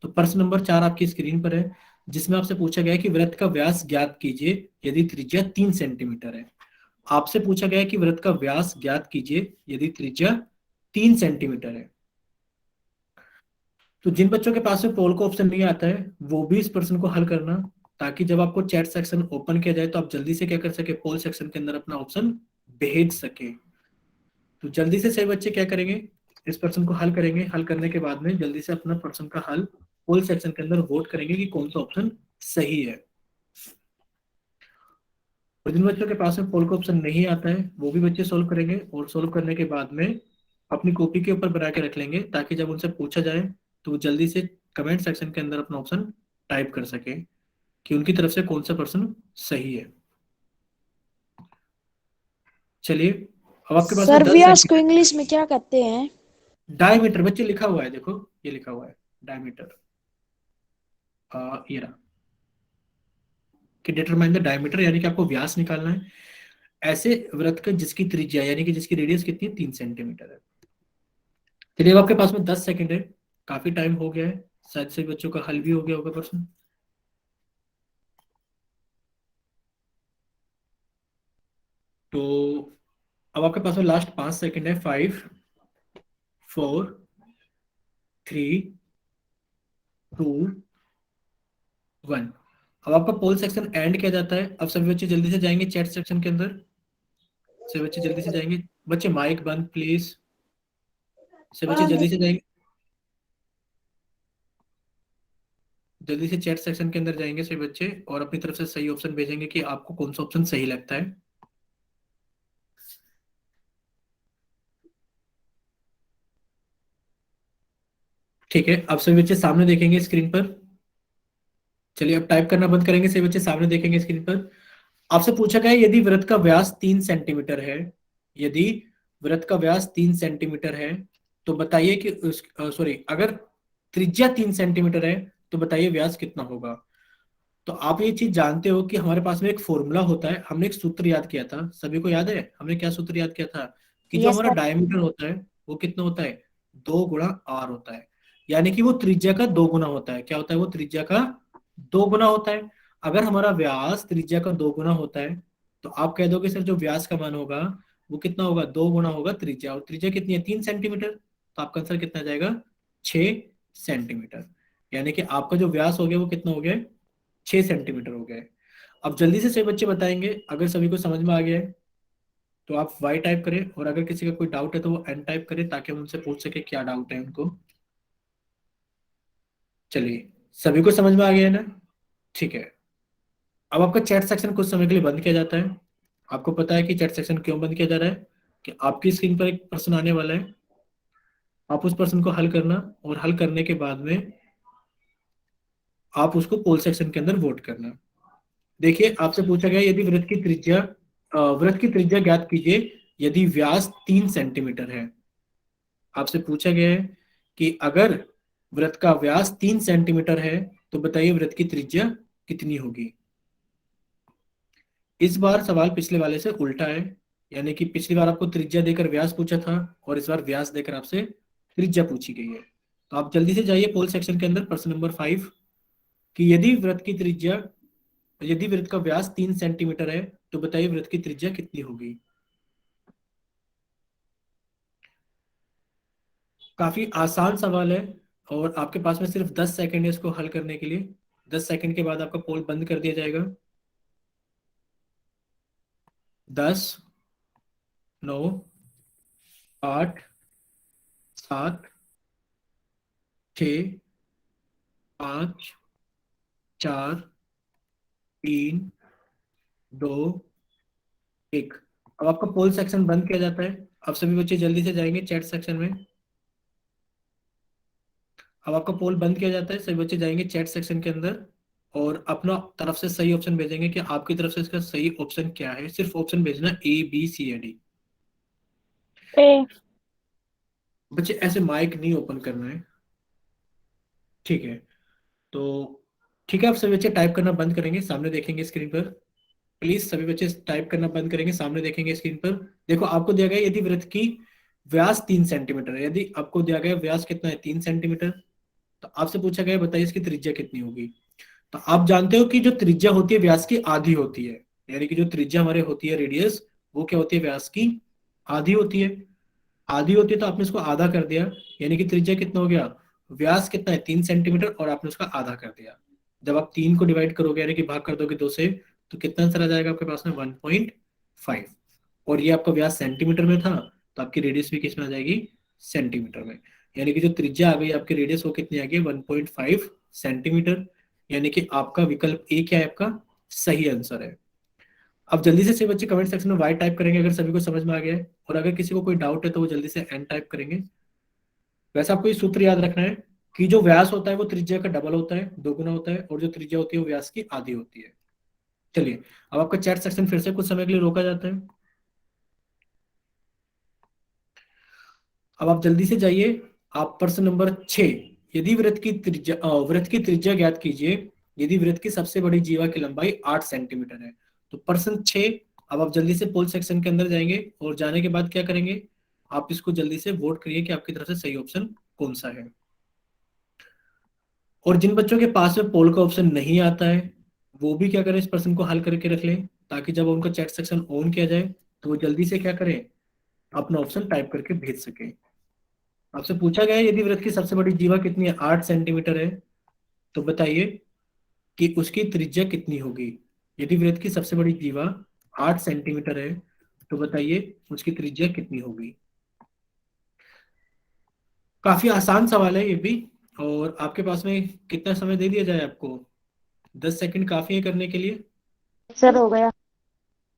तो प्रश्न नंबर 4 आपकी स्क्रीन पर है, जिसमें आपसे पूछा गया है कि वृत्त का व्यास ज्ञात कीजिए यदि त्रिज्या 3 सेंटीमीटर है। आपसे पूछा गया है कि वृत्त का व्यास ज्ञात कीजिए यदि त्रिज्या 3 सेंटीमीटर है। तो जिन बच्चों के पास में पोल का ऑप्शन नहीं आता है वो भी इस प्रश्न को हल करना, ताकि जब आपको चैट सेक्शन ओपन किया जाए तो आप जल्दी से क्या कर सके, पोल सेक्शन के अंदर अपना ऑप्शन भेज सके। तो जल्दी से सही बच्चे क्या करेंगे, इस प्रश्न को हल करेंगे, हल करने के बाद में जल्दी से अपना प्रश्न का हल पोल सेक्शन के अंदर वोट करेंगे कि कौन सा ऑप्शन सही है। और जिन बच्चों के पास में पोल का ऑप्शन नहीं आता है वो भी बच्चे सोल्व करेंगे, और सोल्व करने के बाद में अपनी कॉपी के ऊपर बना के रख लेंगे, ताकि जब उनसे पूछा जाए तो वो जल्दी से कमेंट सेक्शन के अंदर अपना ऑप्शन टाइप कर सके कि उनकी तरफ से कौन सा प्रश्न सही है। चलिए, अब आपके पास में सर 10 व्यास को सेकंड। इंग्लिश में क्या कहते हैं? डायमीटर बच्चे लिखा हुआ है, देखो ये लिखा हुआ है डायमीटर, ये रहा, कि डिटरमाइन द डायमीटर, यानी कि आपको व्यास निकालना है ऐसे वृत्त का जिसकी त्रिज्या यानी कि जिसकी रेडियस कितनी है, 3 सेंटीमीटर है। चलिए, अब आपके पास में 10 सेकंड है, काफी टाइम हो गया है, शायद से बच्चों का हल भी हो गया होगा प्रश्न। तो अब आपके पास में लास्ट 5 सेकंड है, 5, 4, 3, 2, 1। अब आपका पोल सेक्शन एंड किया जाता है। अब सभी बच्चे जल्दी से जाएंगे चैट सेक्शन के अंदर, सभी बच्चे जल्दी से जाएंगे, बच्चे माइक बंद प्लीज, सभी बच्चे जल्दी से जाएंगे, जल्दी से चैट सेक्शन के अंदर जाएंगे सभी बच्चे, और अपनी तरफ से सही ऑप्शन भेजेंगे कि आपको कौन सा ऑप्शन सही लगता है। ठीक है, अब सभी बच्चे सामने देखेंगे स्क्रीन पर। चलिए, अब टाइप करना बंद करेंगे, सभी बच्चे सामने देखेंगे स्क्रीन पर। आपसे पूछा गया है यदि वृत्त का व्यास 3 सेंटीमीटर है, यदि वृत्त का व्यास 3 सेंटीमीटर है, तो बताइए कि सॉरी, अगर त्रिज्या 3 सेंटीमीटर है तो बताइए व्यास कितना होगा। तो आप ये चीज जानते हो कि हमारे पास में एक फॉर्मूला होता है, हमने एक सूत्र याद किया था, सभी को याद है हमने क्या सूत्र याद किया था? कि जो यस हमारा सर। डायमीटर होता है वो कितना होता है? 2 गुणा आर होता है। यानी कि वो त्रिज्या का 2 गुना होता है। क्या होता है? वो त्रिज्या का 2 गुना होता है। अगर हमारा व्यास त्रिज्या का 2 गुना होता है तो आप कह दोगे सर जो व्यास का मान होगा वो कितना होगा? 2 गुना होगा त्रिज्या, और त्रिज्या कितनी है? 3 सेंटीमीटर। तो आपका आंसर कितना आ जाएगा? 6 सेंटीमीटर। यानी कि आपका जो व्यास हो गया वो कितना हो गया? 6 सेंटीमीटर हो गए। अब जल्दी से सभी बच्चे बताएंगे, अगर सभी को समझ में आ गया है तो आप वाई टाइप करें, और अगर किसी का कोई डाउट है तो वो एन टाइप करें, ताकि हम उनसे पूछ सके क्या डाउट है उनको। चलिए, सभी को समझ में आ गया है ना? ठीक है। अब आपका चैट सेक्शन कुछ समय के लिए बंद किया जाता है। आपको पता है कि चैट सेक्शन क्यों बंद किया जा रहा है? कि आपकी स्क्रीन पर एक प्रश्न आने वाला है, आप उस प्रश्न को हल करना, और हल करने के बाद में आप उसको पोल सेक्शन के अंदर वोट करना। देखिए, आपसे पूछा गया यदि वृत्त की त्रिज्या ज्ञात कीजिए यदि व्यास 3 सेंटीमीटर है। आपसे पूछा गया है कि अगर वृत्त का व्यास 3 सेंटीमीटर है तो बताइए वृत्त की त्रिज्या कितनी होगी। इस बार सवाल पिछले वाले से उल्टा है। यानी कि पिछली बार आपको त्रिज्या देकर व्यास पूछा था, और इस बार व्यास देकर आपसे त्रिज्या पूछी गई है। तो आप जल्दी से जाइए पोल सेक्शन के अंदर, प्रश्न नंबर 5, कि यदि वृत्त का व्यास 3 सेंटीमीटर है तो बताइए वृत्त की त्रिज्या कितनी होगी। काफी आसान सवाल है, और आपके पास में सिर्फ 10 सेकंड है इसको हल करने के लिए। 10 सेकंड के बाद आपका पोल बंद कर दिया जाएगा। 10, 9, 8, 7, 6, 5, 4, 3, 2, 1। अब आपका पोल सेक्शन बंद किया जाता है। अब सभी बच्चे जल्दी से जाएंगे चैट सेक्शन में। अब आपका पोल बंद किया जाता है, सभी बच्चे जाएंगे चैट सेक्शन के अंदर, और अपना तरफ से सही ऑप्शन भेजेंगे कि आपकी तरफ से इसका सही ऑप्शन क्या है। सिर्फ ऑप्शन भेजना A B C या D। ए। बच्चे ऐसे माइक नहीं ओपन करना है, ठीक है? तो ठीक है, आप सभी बच्चे टाइप करना बंद करेंगे, सामने देखेंगे स्क्रीन पर। प्लीज सभी बच्चे टाइप करना बंद करेंगे, सामने देखेंगे स्क्रीन पर। देखो, आपको दिया गया यदि वृत्त की व्यास 3 सेंटीमीटर है, यदि आपको दिया गया व्यास कितना है? 3 सेंटीमीटर। तो आपसे पूछा गया बताइए इसकी त्रिज्या कितनी होगी। तो आप जानते हो कि जो त्रिज्या होती है व्यास की आधी होती है। यानी कि जो त्रिज्या हमारे होती है रेडियस, वो क्या होती है? व्यास की आधी होती है। आधी होती है तो आपने इसको आधा कर दिया, यानी कि त्रिज्या कितना हो गया? व्यास कितना है? 3 सेंटीमीटर, और आपने उसका आधा कर दिया। जब आप 3 को डिवाइड करोगे यानी कि भाग कर दोगे 2 से, तो कितना आंसर आ जाएगा आपके पास में? 1.5। और ये आपका व्यास सेंटीमीटर में था, तो आपकी रेडियस भी किस में आ जाएगी? सेंटीमीटर में। यानी कि जो त्रिज्या आ गई आपकी रेडियस, वो कितनी आ गई? 1.5 सेंटीमीटर। यानी कि आपका विकल्प ए क्या है? आपका सही आंसर है। अब जल्दी से बच्चे कमेंट सेक्शन में वाई टाइप करेंगे अगर सभी को समझ में आ गया है, और अगर किसी को कोई डाउट है तो वो जल्दी से एन टाइप करेंगे। वैसे आपको ये सूत्र याद रखना है कि जो व्यास होता है वो त्रिज्या का डबल होता है, 2 गुना होता है, और जो त्रिज्या होती है वो व्यास की आधी होती है। चलिए, अब आपका चैट सेक्शन फिर से कुछ समय के लिए रोका जाता है। अब आप जल्दी से जाइए, आप प्रश्न नंबर 6, यदि वृत्त की त्रिज्या ज्ञात कीजिए यदि वृत्त की सबसे बड़ी जीवा की लंबाई 8 सेंटीमीटर है। तो प्रश्न 6। अब आप जल्दी से पोल सेक्शन के अंदर जाएंगे, और जाने के बाद क्या करेंगे? आप इसको जल्दी से वोट करिए कि आपकी तरफ से सही ऑप्शन कौन सा है। और जिन बच्चों के पास में पोल का ऑप्शन नहीं आता है, वो भी क्या करें? इस प्रश्न को हल करके रख लें, ताकि जब उनका चैट सेक्शन ऑन किया जाए तो वो जल्दी से क्या करें? अपना ऑप्शन टाइप करके भेज सके। आपसे पूछा गया है यदि वृत्त की सबसे बड़ी जीवा कितनी है? 8 सेंटीमीटर है। तो बताइए कि उसकी त्रिज्या कितनी होगी। यदि वृत्त की सबसे बड़ी जीवा 8 सेंटीमीटर है तो बताइए उसकी त्रिज्या कितनी होगी। काफी आसान सवाल है ये भी। और आपके पास में कितना समय दे दिया जाए आपको? 10 सेकंड काफी है करने के लिए? सर हो गया।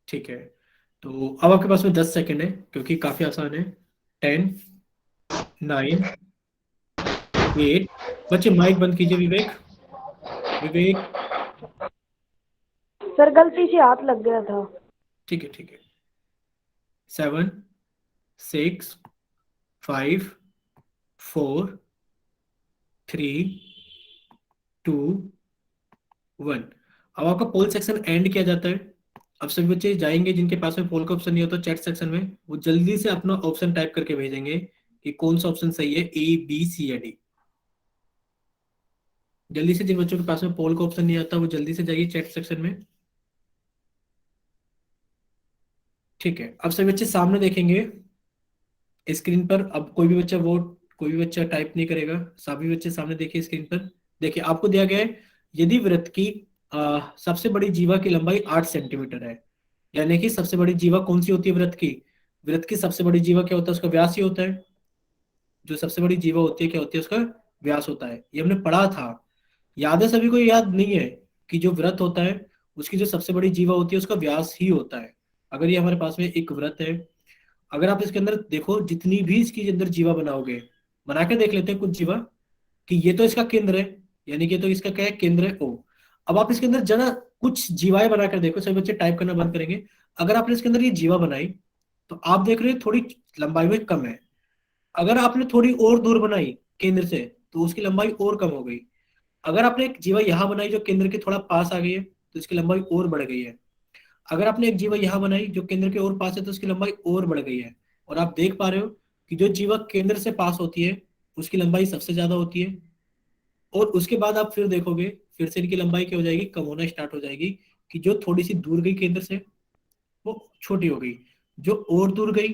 ठीक है। तो अब आपके पास में 10 सेकंड है, क्योंकि काफी आसान है। 10, 9, 8। बच्चे माइक बंद कीजिए। विवेक, विवेक। सर गलती से हाथ लग गया था। ठीक है, ठीक है। 7, 6, 5, 4, 3, 2, 1। अब आपका पोल सेक्शन एंड किया जाता है। अब सभी बच्चे जाएंगे जिनके पास में पोल का ऑप्शन नहीं होता चैट सेक्शन में, वो जल्दी से अपना ऑप्शन टाइप करके भेजेंगे कि कौन सा ऑप्शन सही है, ए बी सी या डी। जल्दी से, जिन बच्चों के पास में पोल का ऑप्शन नहीं आता वो जल्दी से जाइए चैट सेक्शन में। ठीक है, अब सभी बच्चे सामने देखेंगे स्क्रीन पर। अब कोई भी बच्चा टाइप नहीं करेगा, सभी बच्चे सामने देखिए स्क्रीन पर। देखिए आपको दिया गया है, यदि वृत्त की सबसे बड़ी जीवा की लंबाई 8 सेंटीमीटर है, यानी कि सबसे बड़ी जीवा कौन सी होती है वृत्त की? वृत्त की सबसे बड़ी जीवा क्या होता है? उसका व्यास ही होता है। जो सबसे बड़ी जीवा होती है क्या होती है? उसका व्यास होता है। ये हमने पढ़ा था, याद है सभी को? याद नहीं है कि जो वृत्त होता है उसकी जो सबसे बड़ी जीवा होती है उसका व्यास ही होता है। अगर ये हमारे पास में एक वृत्त है, अगर आप इसके अंदर देखो, जितनी भी इसके अंदर जीवा बनाओगे, बना के देख लेते हैं कुछ जीवा, कि ये तो इसका केंद्र है, यानी कि तो इसका क्या है? केंद्र है ओ। अब आप इसके अंदर जरा कुछ जीवाएं बनाकर देखो, सभी बच्चे टाइप करना बंद करेंगे। अगर आपने इसके अंदर ये जीवा बनाई तो आप देख रहे हो थोड़ी लंबाई में कम है। अगर आपने थोड़ी और दूर बनाई केंद्र से तो उसकी लंबाई और कम हो गई। अगर आपने एक जीवा यहां बनाई जो केंद्र के थोड़ा पास आ गई है तो इसकी लंबाई और बढ़ गई है। अगर आपने एक जीवा यहां बनाई जो केंद्र के और पास है तो उसकी लंबाई और बढ़ गई है। और आप देख पा रहे हो कि जो जीवा केंद्र से पास होती है उसकी लंबाई सबसे ज्यादा होती है। और उसके बाद आप फिर देखोगे, फिर से इनकी लंबाई क्या हो जाएगी? कम होना स्टार्ट हो जाएगी, कि जो थोड़ी सी दूर गई केंद्र से वो छोटी हो गई, जो और दूर गई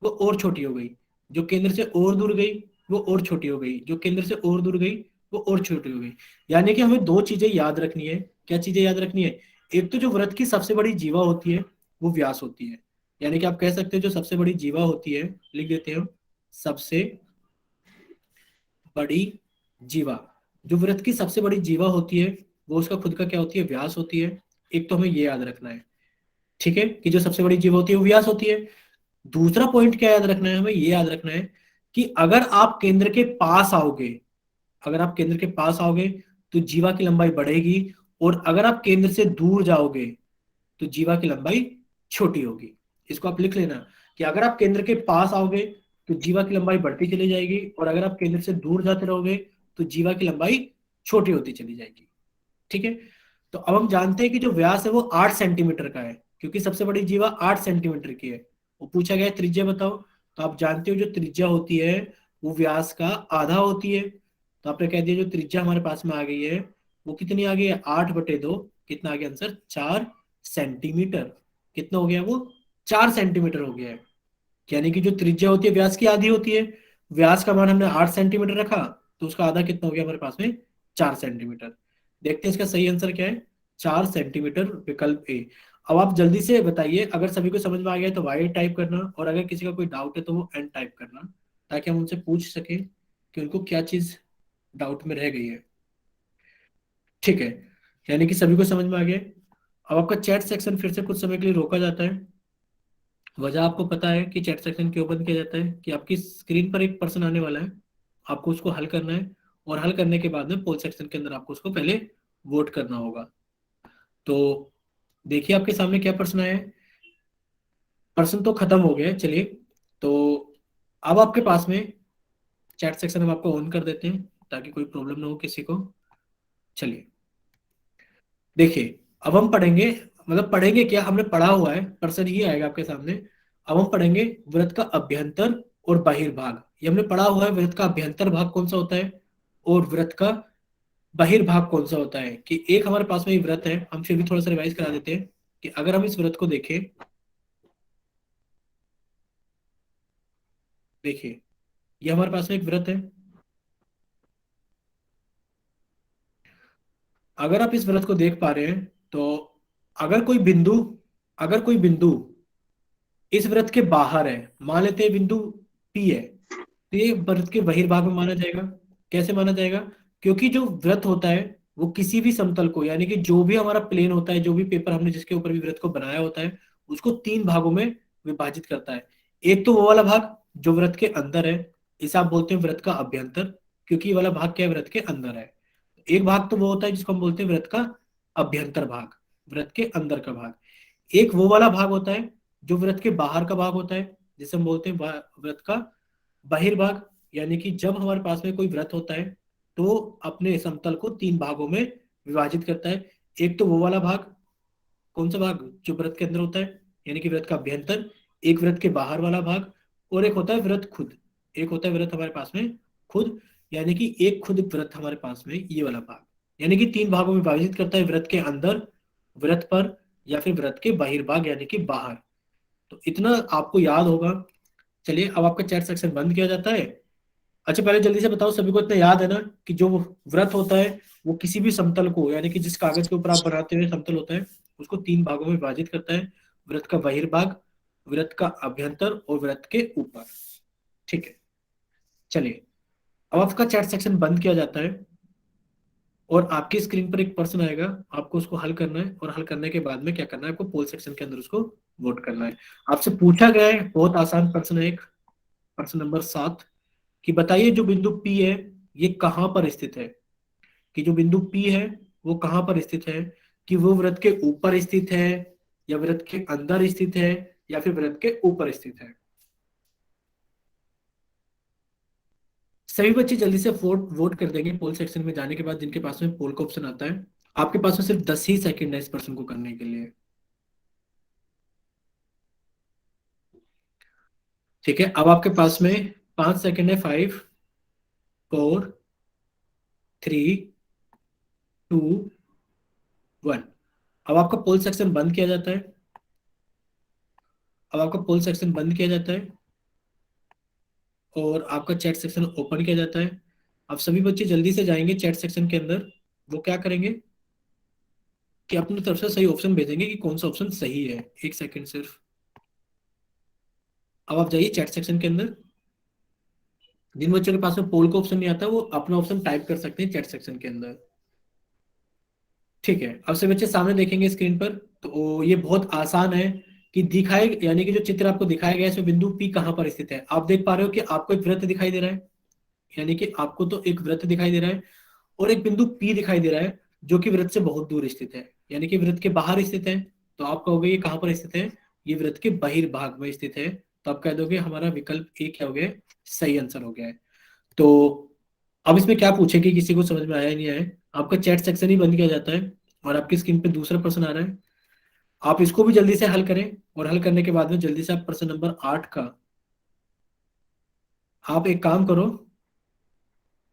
वो और छोटी हो गई, जो केंद्र से और दूर गई वो और छोटी हो गई, जो केंद्र से और दूर गई वो और छोटी हो गई। यानी कि हमें दो चीजें याद रखनी है। क्या चीजें याद रखनी है? एक तो जो वृत्त की सबसे बड़ी जीवा होती है वो व्यास होती है, यानी कि आप कह सकते हो जो सबसे बड़ी जीवा होती है, लिख देते हो सबसे बड़ी जीवा। जो वृत्त की सबसे बड़ी जीवा होती है वो उसका खुद का क्या होती है? व्यास होती है। एक तो हमें ये याद रखना है, ठीक है, कि जो सबसे बड़ी जीवा होती है वो व्यास होती है। दूसरा पॉइंट क्या याद रखना है? हमें ये याद रखना है कि अगर आप केंद्र के पास आओगे, अगर आप केंद्र के पास आओगे तो जीवा की लंबाई बढ़ेगी, और अगर आप केंद्र से दूर जाओगे तो जीवा की लंबाई छोटी होगी। इसको आप लिख लेना कि अगर आप केंद्र के पास आओगे तो जीवा की लंबाई बढ़ती चली जाएगी, और अगर आप केंद्र से दूर जाते रहोगे तो जीवा की लंबाई छोटी होती चली जाएगी। ठीक है, तो अब हम जानते हैं कि जो व्यास है वो 8 सेंटीमीटर का है, क्योंकि सबसे बड़ी जीवा 8 सेंटीमीटर की है। वो पूछा गया है त्रिज्या बताओ, तो आप जानते हो जो त्रिज्या होती है वो व्यास का आधा होती है। तो आपने कह दिया जो त्रिज्या हमारे पास में आ गई है वो कितनी आ गई है? 8/2। कितना आ गया आंसर? 4 सेंटीमीटर। कितना हो गया वो? 4 सेंटीमीटर हो गया है। यानी कि जो त्रिज्या होती है व्यास की आधी होती है। व्यास का मान हमने 8 सेंटीमीटर रखा, तो उसका आधा कितना हो गया हमारे पास में? 4 सेंटीमीटर। देखते हैं इसका सही आंसर क्या है। 4 सेंटीमीटर, विकल्प ए। अब आप जल्दी से बताइए, अगर सभी को समझ में आ गया तो वाई टाइप करना, और अगर किसी का कोई डाउट है तो वो एन टाइप करना, ताकि हम उनसे पूछ सकें कि उनको क्या चीज डाउट में रह गई है। ठीक है, यानी कि सभी को समझ में आ गया। अब आपका चैट सेक्शन फिर से कुछ समय के लिए रोका जाता है। वजह आपको पता है कि चैट सेक्शन क्यों बंद किया जाता है, कि आपकी स्क्रीन पर एक पर्सन आने वाला है, आपको उसको हल करना है, और हल करने के बाद में पोल सेक्शन के अंदर आपको उसको पहले वोट करना होगा। तो देखिए आपके सामने क्या प्रश्न है। प्रश्न तो खत्म हो गया है, चलिए। तो अब आपके पास में चैट सेक्शन हम आपको ऑन कर देते हैं ताकि कोई प्रॉब्लम ना हो किसी को। चलिए देखिए, अब हम पढ़ेंगे, मतलब पढ़ेंगे क्या, हमने पढ़ा हुआ है, प्रश्न ये आएगा आपके सामने। अब हम पढ़ेंगे वृत्त का अभ्यंतर और बहिर्भाग। ये हमने पढ़ा हुआ है, वृत्त का अभ्यंतर भाग कौन सा होता है और वृत्त का बहिर्भाग कौन सा होता है। कि एक हमारे पास में ये वृत्त है, हम फिर भी थोड़ा सा रिवाइज करा देते हैं कि अगर हम इस वृत्त को देखें, देखिए ये हमारे पास में एक वृत्त है। अगर आप इस वृत्त को देख पा रहे हैं तो अगर कोई बिंदु अगर कोई बिंदु इस वृत्त के बाहर है, मान लेते हैं बिंदु पी है, तो ये वृत्त के बहिर्भाग में माना जाएगा। कैसे माना जाएगा? क्योंकि जो वृत्त होता है वो किसी भी समतल को, यानी कि जो भी हमारा प्लेन होता है, जो भी पेपर हमने जिसके ऊपर भी वृत्त को बनाया होता है, उसको 3 भागों में विभाजित करता है। एक तो वो वाला भाग जो वृत्त के अंदर है, इसे आप बोलते हैं वृत्त का अभ्यंतर, क्योंकि ये वाला भाग क्या है? वृत्त के अंदर है। एक भाग तो वो होता है जिसको हम बोलते हैं वृत्त का अभ्यंतर भाग, वृत्त के अंदर का भाग। एक वो वाला भाग होता है जो वृत्त के बाहर का भाग होता है, जिसे हम बोलते हैं वृत्त का बहिर्भाग। यानी कि जब हमारे पास में कोई वृत्त होता है तो अपने समतल को 3 भागों में विभाजित करता है। एक तो वो वाला भाग, कौन सा भाग, जो व्रत के अंदर होता है यानी कि व्रत का अभ्यंतर, एक व्रत के बाहर वाला भाग, और एक होता है व्रत खुद। एक होता है व्रत हमारे पास में खुद, यानी कि एक खुद व्रत हमारे पास में ये वाला भाग, यानी कि तीन भागों में विभाजित करता है, व्रत के अंदर, व्रत पर, या फिर व्रत के बहिर्भाग यानी कि बाहर। तो इतना आपको याद होगा। चलिए अब आपका चैट सेक्शन बंद किया जाता है। अच्छा पहले जल्दी से बताओ, सभी को इतना याद है ना कि जो व्रत होता है वो किसी भी समतल को, यानी कि जिस कागज के ऊपर आप बनाते हुए समतल होता है, उसको तीन भागों में विभाजित करता है, व्रत का बहिर्भाग, व्रत का अभ्यंतर और व्रत के ऊपर। ठीक है, चलिए अब आपका चैट सेक्शन बंद किया जाता है और आपकी स्क्रीन पर एक प्रश्न आएगा, आपको उसको हल करना है, और हल करने के बाद में क्या करना है, आपको पोल सेक्शन के अंदर उसको वोट करना है। आपसे पूछा गया है, बहुत आसान प्रश्न है, एक प्रश्न नंबर 7, कि बताइए जो बिंदु P है ये कहाँ पर स्थित है, कि जो बिंदु P है वो कहाँ पर स्थित है, कि वो व्रत के ऊपर स्थित है, या व्रत के अंदर स्थित है, या फिर व्रत के ऊपर स्थित है। सभी बच्चे जल्दी से वोट वोट कर देंगे पोल सेक्शन में जाने के बाद, जिनके पास में पोल का ऑप्शन आता है। आपके पास में सिर्फ 10 ही सेकंड है इस प्रश्न को करने के लिए। ठीक है, अब आपके पास में 5 सेकंड है। 5, 4, 3, 2, 1। अब आपका पोल सेक्शन बंद किया जाता है। अब आपका पोल सेक्शन बंद किया जाता है और आपका चैट सेक्शन ओपन किया जाता है। अब सभी बच्चे जल्दी से जाएंगे चैट सेक्शन के अंदर। वो क्या करेंगे कि अपनी तरफ से सही ऑप्शन भेजेंगे कि कौन सा ऑप्शन सही है। 1 सेकंड सिर्फ। अब आप जाइए चैट सेक्शन के अंदर। जिन बच्चों के पास में पोल का ऑप्शन नहीं आता वो अपना ऑप्शन टाइप कर सकते हैं चैट सेक्शन के अंदर। ठीक है, अब से बच्चे सामने देखेंगे स्क्रीन पर, तो ये बहुत आसान है कि दिखाए, यानी कि जो चित्र आपको दिखाया गया है इसमें बिंदु P कहाँ पर स्थित है। आप देख पा रहे हो कि आपको एक वृत्त दिखाई दे रहा है, यानी कि आपको तो एक वृत्त दिखाई दे रहा है, और एक बिंदु P दिखाई दे रहा है जो कि वृत्त से बहुत दूर स्थित है, यानी कि वृत्त के बाहर स्थित है। तो आप कहोगे ये कहाँ पर स्थित है, ये वृत्त के बहिर्भाग में स्थित है। तो आप कह दोगे हमारा विकल्प एक क्या हो गया, सही आंसर हो गया है। तो अब इसमें क्या पूछे कि किसी को समझ में आया नहीं आया, आपका चैट सेक्शन ही बंद किया जाता है और आपकी स्क्रीन पे दूसरा प्रश्न आ रहा है। आप इसको भी जल्दी से हल करें, और हल करने के बाद में जल्दी से आप प्रश्न नंबर 8 का, आप एक काम करो,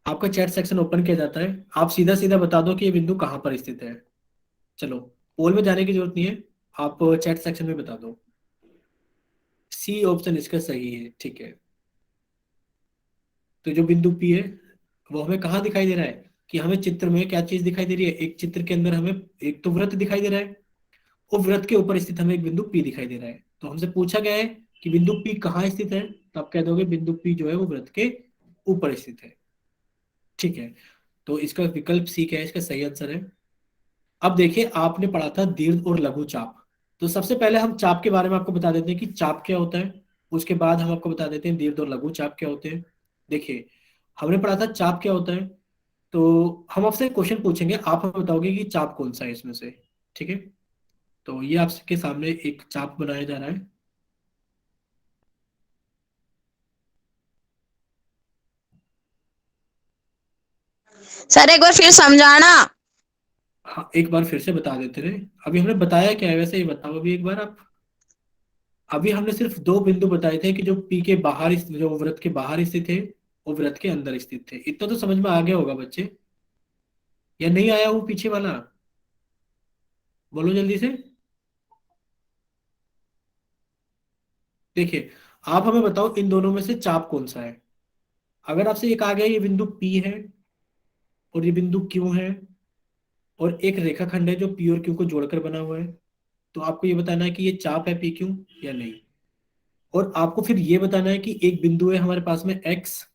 आपका चैट सेक्शन ओपन किया जाता है, आप सीधा सीधा बता दो कि ये बिंदु कहाँ पर स्थित है। चलो, पोल में जाने की जरूरत नहीं है, आप चैट सेक्शन में बता दो। सी ऑप्शन इसका सही है। ठीक है, तो जो बिंदु P है वो हमें कहाँ दिखाई दे रहा है, कि हमें चित्र में क्या चीज दिखाई दे रही है, एक चित्र के अंदर हमें एक तो वृत्त दिखाई दे रहा है, और वृत्त के ऊपर स्थित हमें एक बिंदु P दिखाई दे रहा है। तो हमसे पूछा गया है कि बिंदु P कहाँ स्थित है, तो आप कह दोगे बिंदु P जो है वो वृत्त के ऊपर स्थित है। ठीक है, तो इसका विकल्प सी क्या है, इसका सही आंसर है। अब देखिए, आपने पढ़ा था दीर्घ और लघु चाप। तो सबसे पहले हम चाप के बारे में आपको बता देते हैं कि चाप क्या होता है, उसके बाद हम आपको बता देते हैं दीर्घ और लघु चाप क्या होते हैं। देखिए, हमने पढ़ा था चाप क्या होता है, तो हम आपसे क्वेश्चन पूछेंगे, आप हमें बताओगे कि चाप कौन सा है इसमें से। ठीक है, तो ये आपके सामने एक चाप बनाया जा रहा है। सर एक बार फिर समझाना। हाँ, एक बार फिर से बता देते रहे। अभी हमने बताया क्या है वैसे, ये बताओ अभी एक बार आप। अभी हमने सिर्फ दो बिंदु बताए थे कि जो पी के बाहर जो वृत्त के बाहर स्थित थे, वो वृत्त के अंदर स्थित थे। इतना तो समझ में आ गया होगा बच्चे, या नहीं आया वो पीछे वाला, बोलो जल्दी से। देखिए, आप हमें बताओ इन दोनों में से चाप कौन सा है। अगर आपसे एक आ गया ये बिंदु पी है और ये बिंदु क्यू है, और एक रेखाखंड है जो पी और क्यू को जोड़कर बना हुआ है, तो आपको ये बताना है कि ये चाप है पी क्यू या नहीं। और आपको फिर ये बताना है कि एक बिंदु है हमारे पास में एक्स,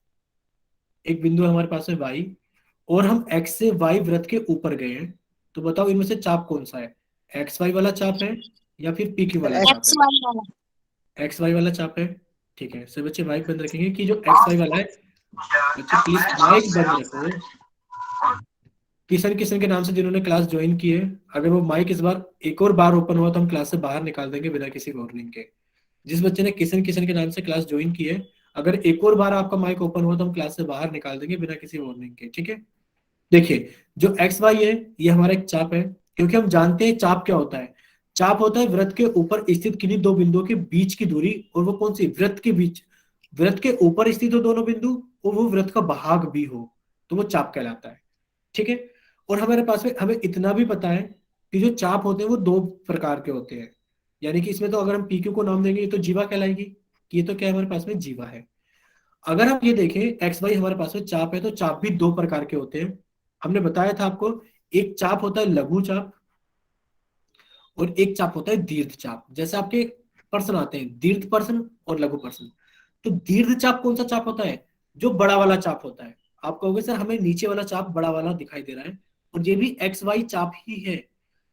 एक बिंदु है हमारे पास में वाई, और हम एक्स से वाई वृत्त के ऊपर गए हैं। तो बताओ इनमें से चाप कौन सा है, एक्स वाई वाला चाप है या फिर पी क्यू वाला चाप एक्स है। वाई वाला। एक्स वाई वाला चाप है। ठीक है, सब बच्चे माइक बंद रखेंगे कि जो एक्स वाई वाला है। बच्चे प्लीज माइक बंद रखो। किशन किशन के नाम से जिन्होंने क्लास ज्वाइन की है, अगर वो माइक इस बार एक और बार ओपन हुआ तो हम क्लास से बाहर निकाल देंगे बिना किसी वार्निंग के। जिस बच्चे ने किशन किशन के नाम से क्लास ज्वाइन की है, अगर एक और बार आपका माइक ओपन हुआ तो हम क्लास से बाहर निकाल देंगे बिना किसी वार्निंग के। ठीक है, देखिए, जो एक्स वाई है ये हमारा एक चाप है, क्योंकि हम जानते हैं चाप क्या होता है। चाप होता है वृत्त के ऊपर स्थित किन्हीं दो बिंदुओं के बीच की दूरी, और वो कौन सी, वृत्त के बीच, वृत्त के ऊपर स्थित हो दोनों बिंदु और वो वृत्त का भाग भी हो, तो वो चाप कहलाता है। ठीक है। और हमारे पास में हमें इतना भी पता है कि जो चाप होते हैं वो दो प्रकार के होते हैं, यानी कि इसमें तो अगर हम पीक्यू को नाम देंगे ये तो जीवा कहलाएगी, कि ये तो क्या है, हमारे पास में जीवा है। अगर हम ये देखें एक्स वाई हमारे पास में चाप है, तो चाप भी दो प्रकार के होते हैं। हमने बताया था आपको, एक चाप होता है लघु चाप और एक चाप होता है दीर्घ चाप। जैसे आपके प्रश्न आते हैं दीर्घ प्रश्न और लघु प्रश्न, तो दीर्घ चाप कौन सा चाप होता है, जो बड़ा वाला चाप होता है। आप कहोगे सर हमें नीचे वाला चाप बड़ा वाला दिखाई दे रहा है, और ये भी एक्स वाई चाप ही है,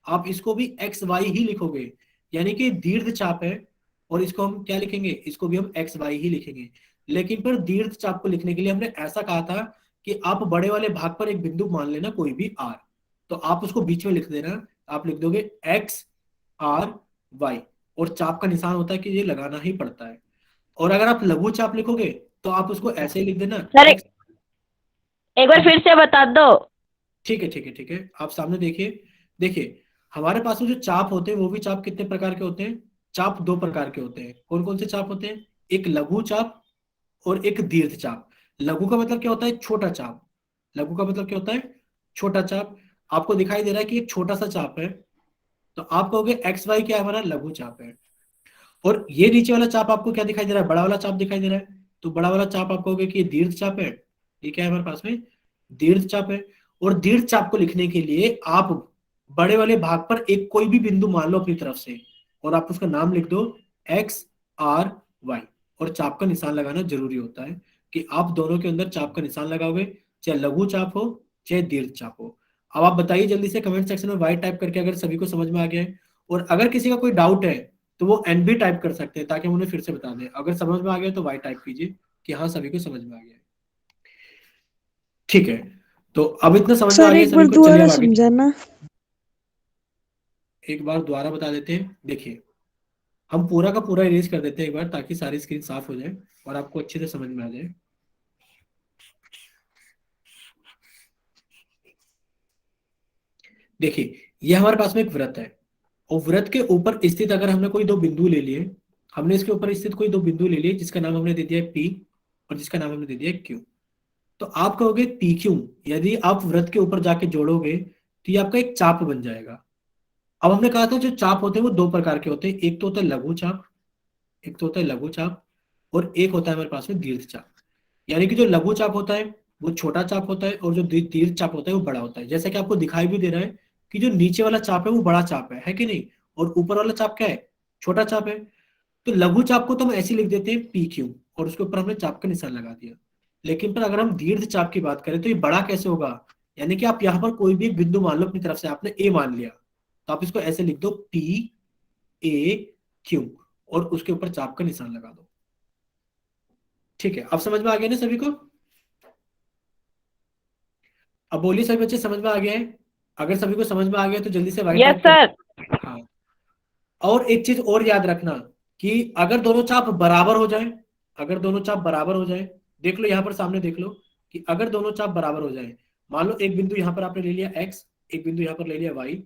आप इसको भी एक्स वाई ही लिखोगे, यानी कि दीर्घ चाप है, और इसको हम क्या लिखेंगे, इसको भी हम एक्स वाई ही लिखेंगे। लेकिन पर दीर्घ चाप को लिखने के लिए हमने ऐसा कहा था कि आप बड़े वाले भाग पर एक बिंदु मान लेना कोई भी आर, तो आप उसको बीच में लिख देना, आप लिख दोगे एक्स आर वाई, और चाप का निशान होता है कि ये लगाना ही पड़ता है। और अगर आप लघु चाप लिखोगे तो आप उसको ऐसे ही लिख देना सर एक्स। एक बार फिर से बता दो। ठीक है ठीक है ठीक है, आप सामने देखिए, देखिए हमारे पास में जो चाप होते हैं वो भी चाप कितने प्रकार के होते हैं, चाप दो प्रकार के होते हैं। कौन कौन से चाप होते हैं, एक लघु चाप और एक दीर्घ चाप। लघु का मतलब क्या होता है, छोटा चाप। लघु का मतलब क्या होता है, छोटा चाप। आपको दिखाई दे रहा है कि एक छोटा सा चाप है, तो आप कहोगे एक्स वाई क्या है, हमारा लघु चाप है। और ये नीचे वाला चाप आपको क्या दिखाई दे रहा है, बड़ा वाला चाप दिखाई दे रहा है, तो बड़ा वाला चाप आप कहोगे कि ये दीर्घ चाप है। ये क्या है हमारे पास में, दीर्घ चाप है। और दीर्घ चाप को लिखने के लिए आप बड़े वाले भाग पर एक कोई भी बिंदु मान लो अपनी तरफ से, और आप उसका नाम लिख दो एक्स आर वाई, और चाप का निशान लगाना जरूरी होता है, कि आप दोनों के अंदर चाप का निशान लगाओगे, चाहे लघु चाप हो चाहे दीर्घ चाप हो। अब आप बताइए जल्दी से कमेंट सेक्शन में वाई टाइप करके, अगर सभी को समझ में आ गया है। और अगर किसी का कोई डाउट है तो वो एन भी टाइप कर सकते हैं, ताकि हम उन्हें फिर से बता दें। अगर समझ में आ गया तो वाई टाइप कीजिए कि हाँ सभी को समझ में आ गया है। ठीक है, तो अब इतना समझ में आ सर गया एक सभी बार को, चलिए दोबारा अब आगे समझाना। एक बार दोबारा बता देते हैं। देखिए हम पूरा का पूरा इरेज कर देते हैं एक बार, ताकि सारी स्क्रीन साफ हो जाए और आपको अच्छे से समझ में आ जाए। देखिए ये हमारे पास में एक वृत्त है, और वृत्त के ऊपर स्थित अगर हमने कोई दो बिंदु ले लिए, हमने इसके ऊपर स्थित कोई दो बिंदु ले लिए जिसका नाम हमने दे दिया है पी और जिसका नाम हमने दे दिया है क्यू, तो आप कहोगे पी क्यू, यदि आप वृत्त के ऊपर जाके जोड़ोगे तो ये आपका एक चाप बन जाएगा। अब हमने कहा था जो चाप होते हैं वो दो प्रकार के होते हैं, एक तो होता है लघु चाप, एक तो होता है लघु चाप, और एक होता है हमारे पास में दीर्घ चाप। यानी कि जो लघु चाप होता है वो छोटा चाप होता है, और जो दीर्घ चाप होता है वो बड़ा होता है। जैसा कि आपको दिखाई भी दे रहा है कि जो नीचे वाला चाप है वो बड़ा चाप है कि नहीं, और ऊपर वाला चाप क्या है, छोटा चाप है। तो लघु चाप को तो हम ऐसे लिख देते हैं पी क्यू, और उसके ऊपर हमने चाप का निशान लगा दिया। लेकिन पर अगर हम दीर्घ चाप की बात करें तो ये बड़ा कैसे होगा, यानी कि आप यहाँ पर कोई भी एक बिंदु मान लो अपनी तरफ से, आपने ए मान लिया, तो आप इसको ऐसे लिख दो पी ए क्यू, और उसके ऊपर चाप का निशान लगा दो। ठीक है, अब समझ में आ गया ना सभी को। अब बोलिए सभी बच्चे समझ में आ गया है। अगर सभी को समझ में आ गया तो जल्दी से वाइट यस सर। हाँ। और एक चीज और याद रखना कि अगर दोनों चाप बराबर हो जाए, अगर दोनों चाप बराबर हो जाए, देख लो यहाँ पर सामने देख लो कि अगर दोनों चाप बराबर हो जाए, मान लो एक बिंदु यहाँ पर आपने ले लिया x, एक बिंदु यहाँ पर ले लिया y,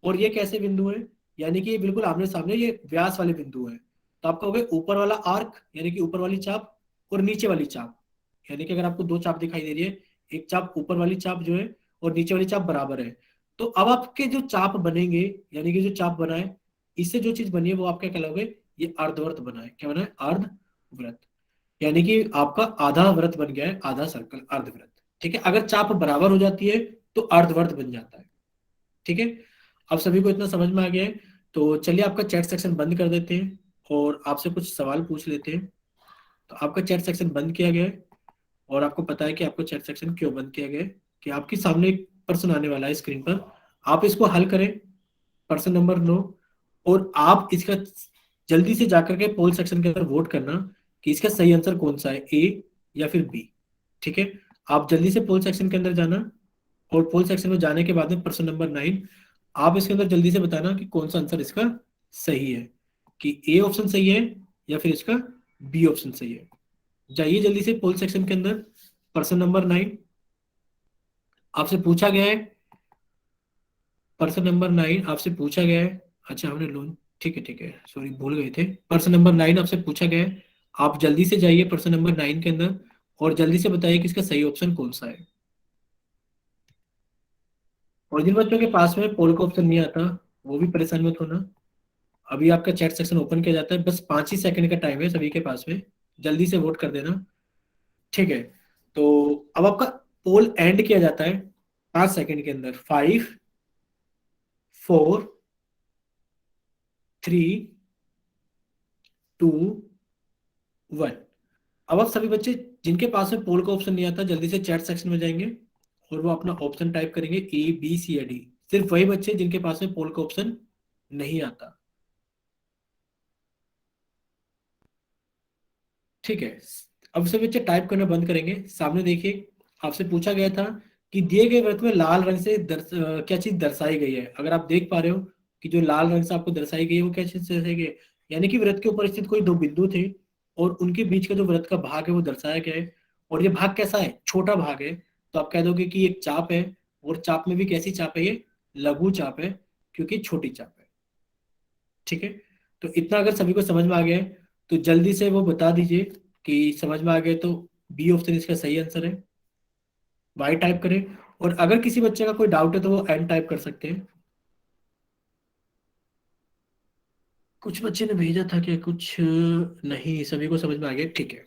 और ये कैसे बिंदु है, यानी कि ये बिल्कुल आमने सामने ये व्यास वाले बिंदु है, तो आप कहोगे ऊपर वाला आर्क यानी कि ऊपर वाली चाप और नीचे वाली चाप, यानी कि अगर आपको दो चाप दिखाई दे रही है, एक चाप ऊपर वाली चाप जो है और नीचे वाली चाप बराबर है, तो अब आपके जो चाप बनेंगे, यानी कि जो चाप बना है इससे जो चीज बनी है वो आप क्या कहलाओगे, ये अर्धवृत्त बना है। क्या बना है, अर्धवृत्त, यानी कि आपका आधा वृत्त बन गया है, आधा सर्कल अर्धवृत्त। ठीक है, अगर चाप बराबर हो जाती है तो अर्धवृत्त बन जाता है। ठीक है, अब सभी को इतना समझ में आ गया है, तो चलिए आपका चैट सेक्शन बंद कर देते हैं और आपसे कुछ सवाल पूछ लेते हैं। तो आपका चैट सेक्शन बंद किया गया है, और आपको पता है कि आपको चैट सेक्शन क्यों बंद किया गया है, कि आपके सामने एक प्रश्न आने वाला है स्क्रीन पर, आप इसको हल करें, प्रश्न नंबर 9, और आप इसका जल्दी से जाकर के पोल सेक्शन के अंदर वोट करना कि इसका सही आंसर कौन सा है, ए या फिर बी। ठीक है, आप जल्दी से पोल सेक्शन के अंदर जाना, और पोल सेक्शन में जाने के बाद में प्रश्न नंबर 9 आप इसके अंदर जल्दी से बताना कि कौन सा आंसर इसका सही है, कि ए ऑप्शन सही है या फिर इसका बी ऑप्शन सही है। जाइए जल्दी से पोल सेक्शन के अंदर, प्रश्न नंबर 9 आपसे पूछा गया है पर्सन नंबर 9 आपसे पूछा गया है, अच्छा हमने लोन, ठीक है, सॉरी भूल गए थे। पर्सन नंबर 9 आपसे पूछा गया है, आप जल्दी से जाइए पर्सन नंबर 9 के अंदर और जल्दी से बताइए कि इसका सही ऑप्शन कौन सा है। और जिन बच्चों के पास में पोल का ऑप्शन नहीं आता वो भी परेशान मत होना, अभी आपका चैट सेक्शन ओपन किया जाता है, बस 5 ही सेकंड का टाइम है सभी के पास में, जल्दी से वोट कर देना। ठीक है, तो अब आपका पोल एंड किया जाता है 5 सेकंड के अंदर। 5, 4, 3, 2, 1। अब आप सभी बच्चे जिनके पास में पोल का ऑप्शन नहीं आता जल्दी से चैट सेक्शन में जाएंगे और वो अपना ऑप्शन टाइप करेंगे A B C या D। सिर्फ वही बच्चे जिनके पास में पोल का ऑप्शन नहीं आता। ठीक है, अब सभी बच्चे टाइप करना बंद करेंगे। सामने देखिए, आपसे पूछा गया था कि दिए गए वृत्त में लाल रंग से क्या चीज दर्शाई गई है। अगर आप देख पा रहे हो कि जो लाल रंग से आपको दर्शाई गई है वो क्या चीज दर्शाई गई है, यानी कि वृत्त के ऊपर स्थित कोई दो बिंदु थे और उनके बीच का जो वृत्त का भाग है वो दर्शाया गया है। और ये भाग कैसा है, छोटा भाग है, तो आप कह दोगे कि एक चाप है, और चाप में भी कैसी चाप है, ये लघु चाप है क्योंकि छोटी चाप है। ठीक है, तो इतना अगर सभी को समझ में आ गया है तो जल्दी से वो बता दीजिए कि समझ में आ गया, तो बी ऑप्शन इसका सही आंसर है, वाई टाइप करें। और अगर किसी बच्चे का कोई डाउट है तो वो एन टाइप कर सकते हैं। कुछ बच्चे ने भेजा था कि कुछ नहीं, सभी को समझ में आ गया, ठीक है।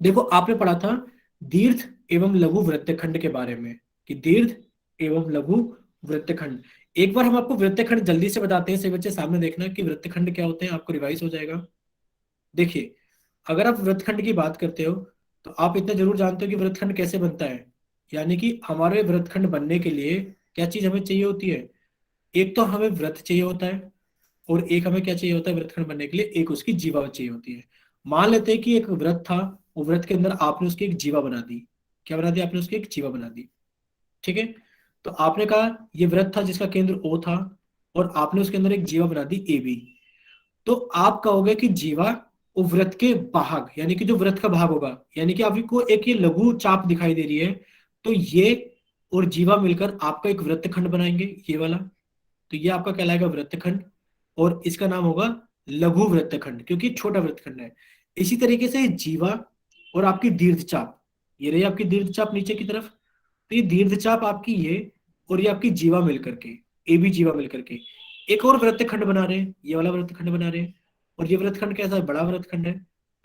देखो आपने पढ़ा था दीर्घ एवं लघु वृत्तखंड के बारे में, कि दीर्घ एवं लघु वृत्तखंड। एक बार हम आपको वृत्तखंड जल्दी से बताते हैं, सभी बच्चे सामने देखना कि वृत्तखंड क्या होते हैं, आपको रिवाइज हो जाएगा। देखिए, अगर आप वृत्तखंड की बात करते हो तो आप इतना जरूर जानते हो कि वृत्तखंड कैसे बनता है, यानी कि हमारे वृत्तखंड बनने के लिए क्या चीज हमें चाहिए होती है, एक तो हमें वृत्त चाहिए होता है और एक हमें क्या चाहिए होता है वृत्तखंड बनने के लिए, एक उसकी जीवा चाहिए होती है। मान लेते हैं कि एक वृत्त था, वो वृत्त के अंदर आपने उसकी एक जीवा बना दी। क्या बना दी आपने, उसकी एक जीवा बना दी। ठीक है, तो आपने कहा ये वृत्त था जिसका केंद्र ओ था और आपने उसके अंदर एक जीवा बना दी ए बी। तो आप कहोगे कि जीवा और वृत्त के भाग, यानी कि जो वृत्त का भाग होगा, यानी कि आपको एक ये लघु चाप दिखाई दे रही है, तो ये और जीवा मिलकर आपका एक वृत्तखंड बनाएंगे, ये वाला। तो ये आपका कहलाएगा वृत्तखंड और इसका नाम होगा लघु वृत्तखंड क्योंकि छोटा वृत्तखंड है। इसी तरीके से जीवा और आपकी दीर्घचाप, ये रही आपकी दीर्घचाप नीचे की तरफ, तो ये दीर्घचाप आपकी ये और ये आपकी जीवा मिलकर के, ए बी जीवा मिलकर के एक और वृत्तखंड बना रहे हैं, ये वाला वृत्तखंड बना रहे हैं। और ये वृत्तखंड कैसा है, बड़ा वृत्तखंड है,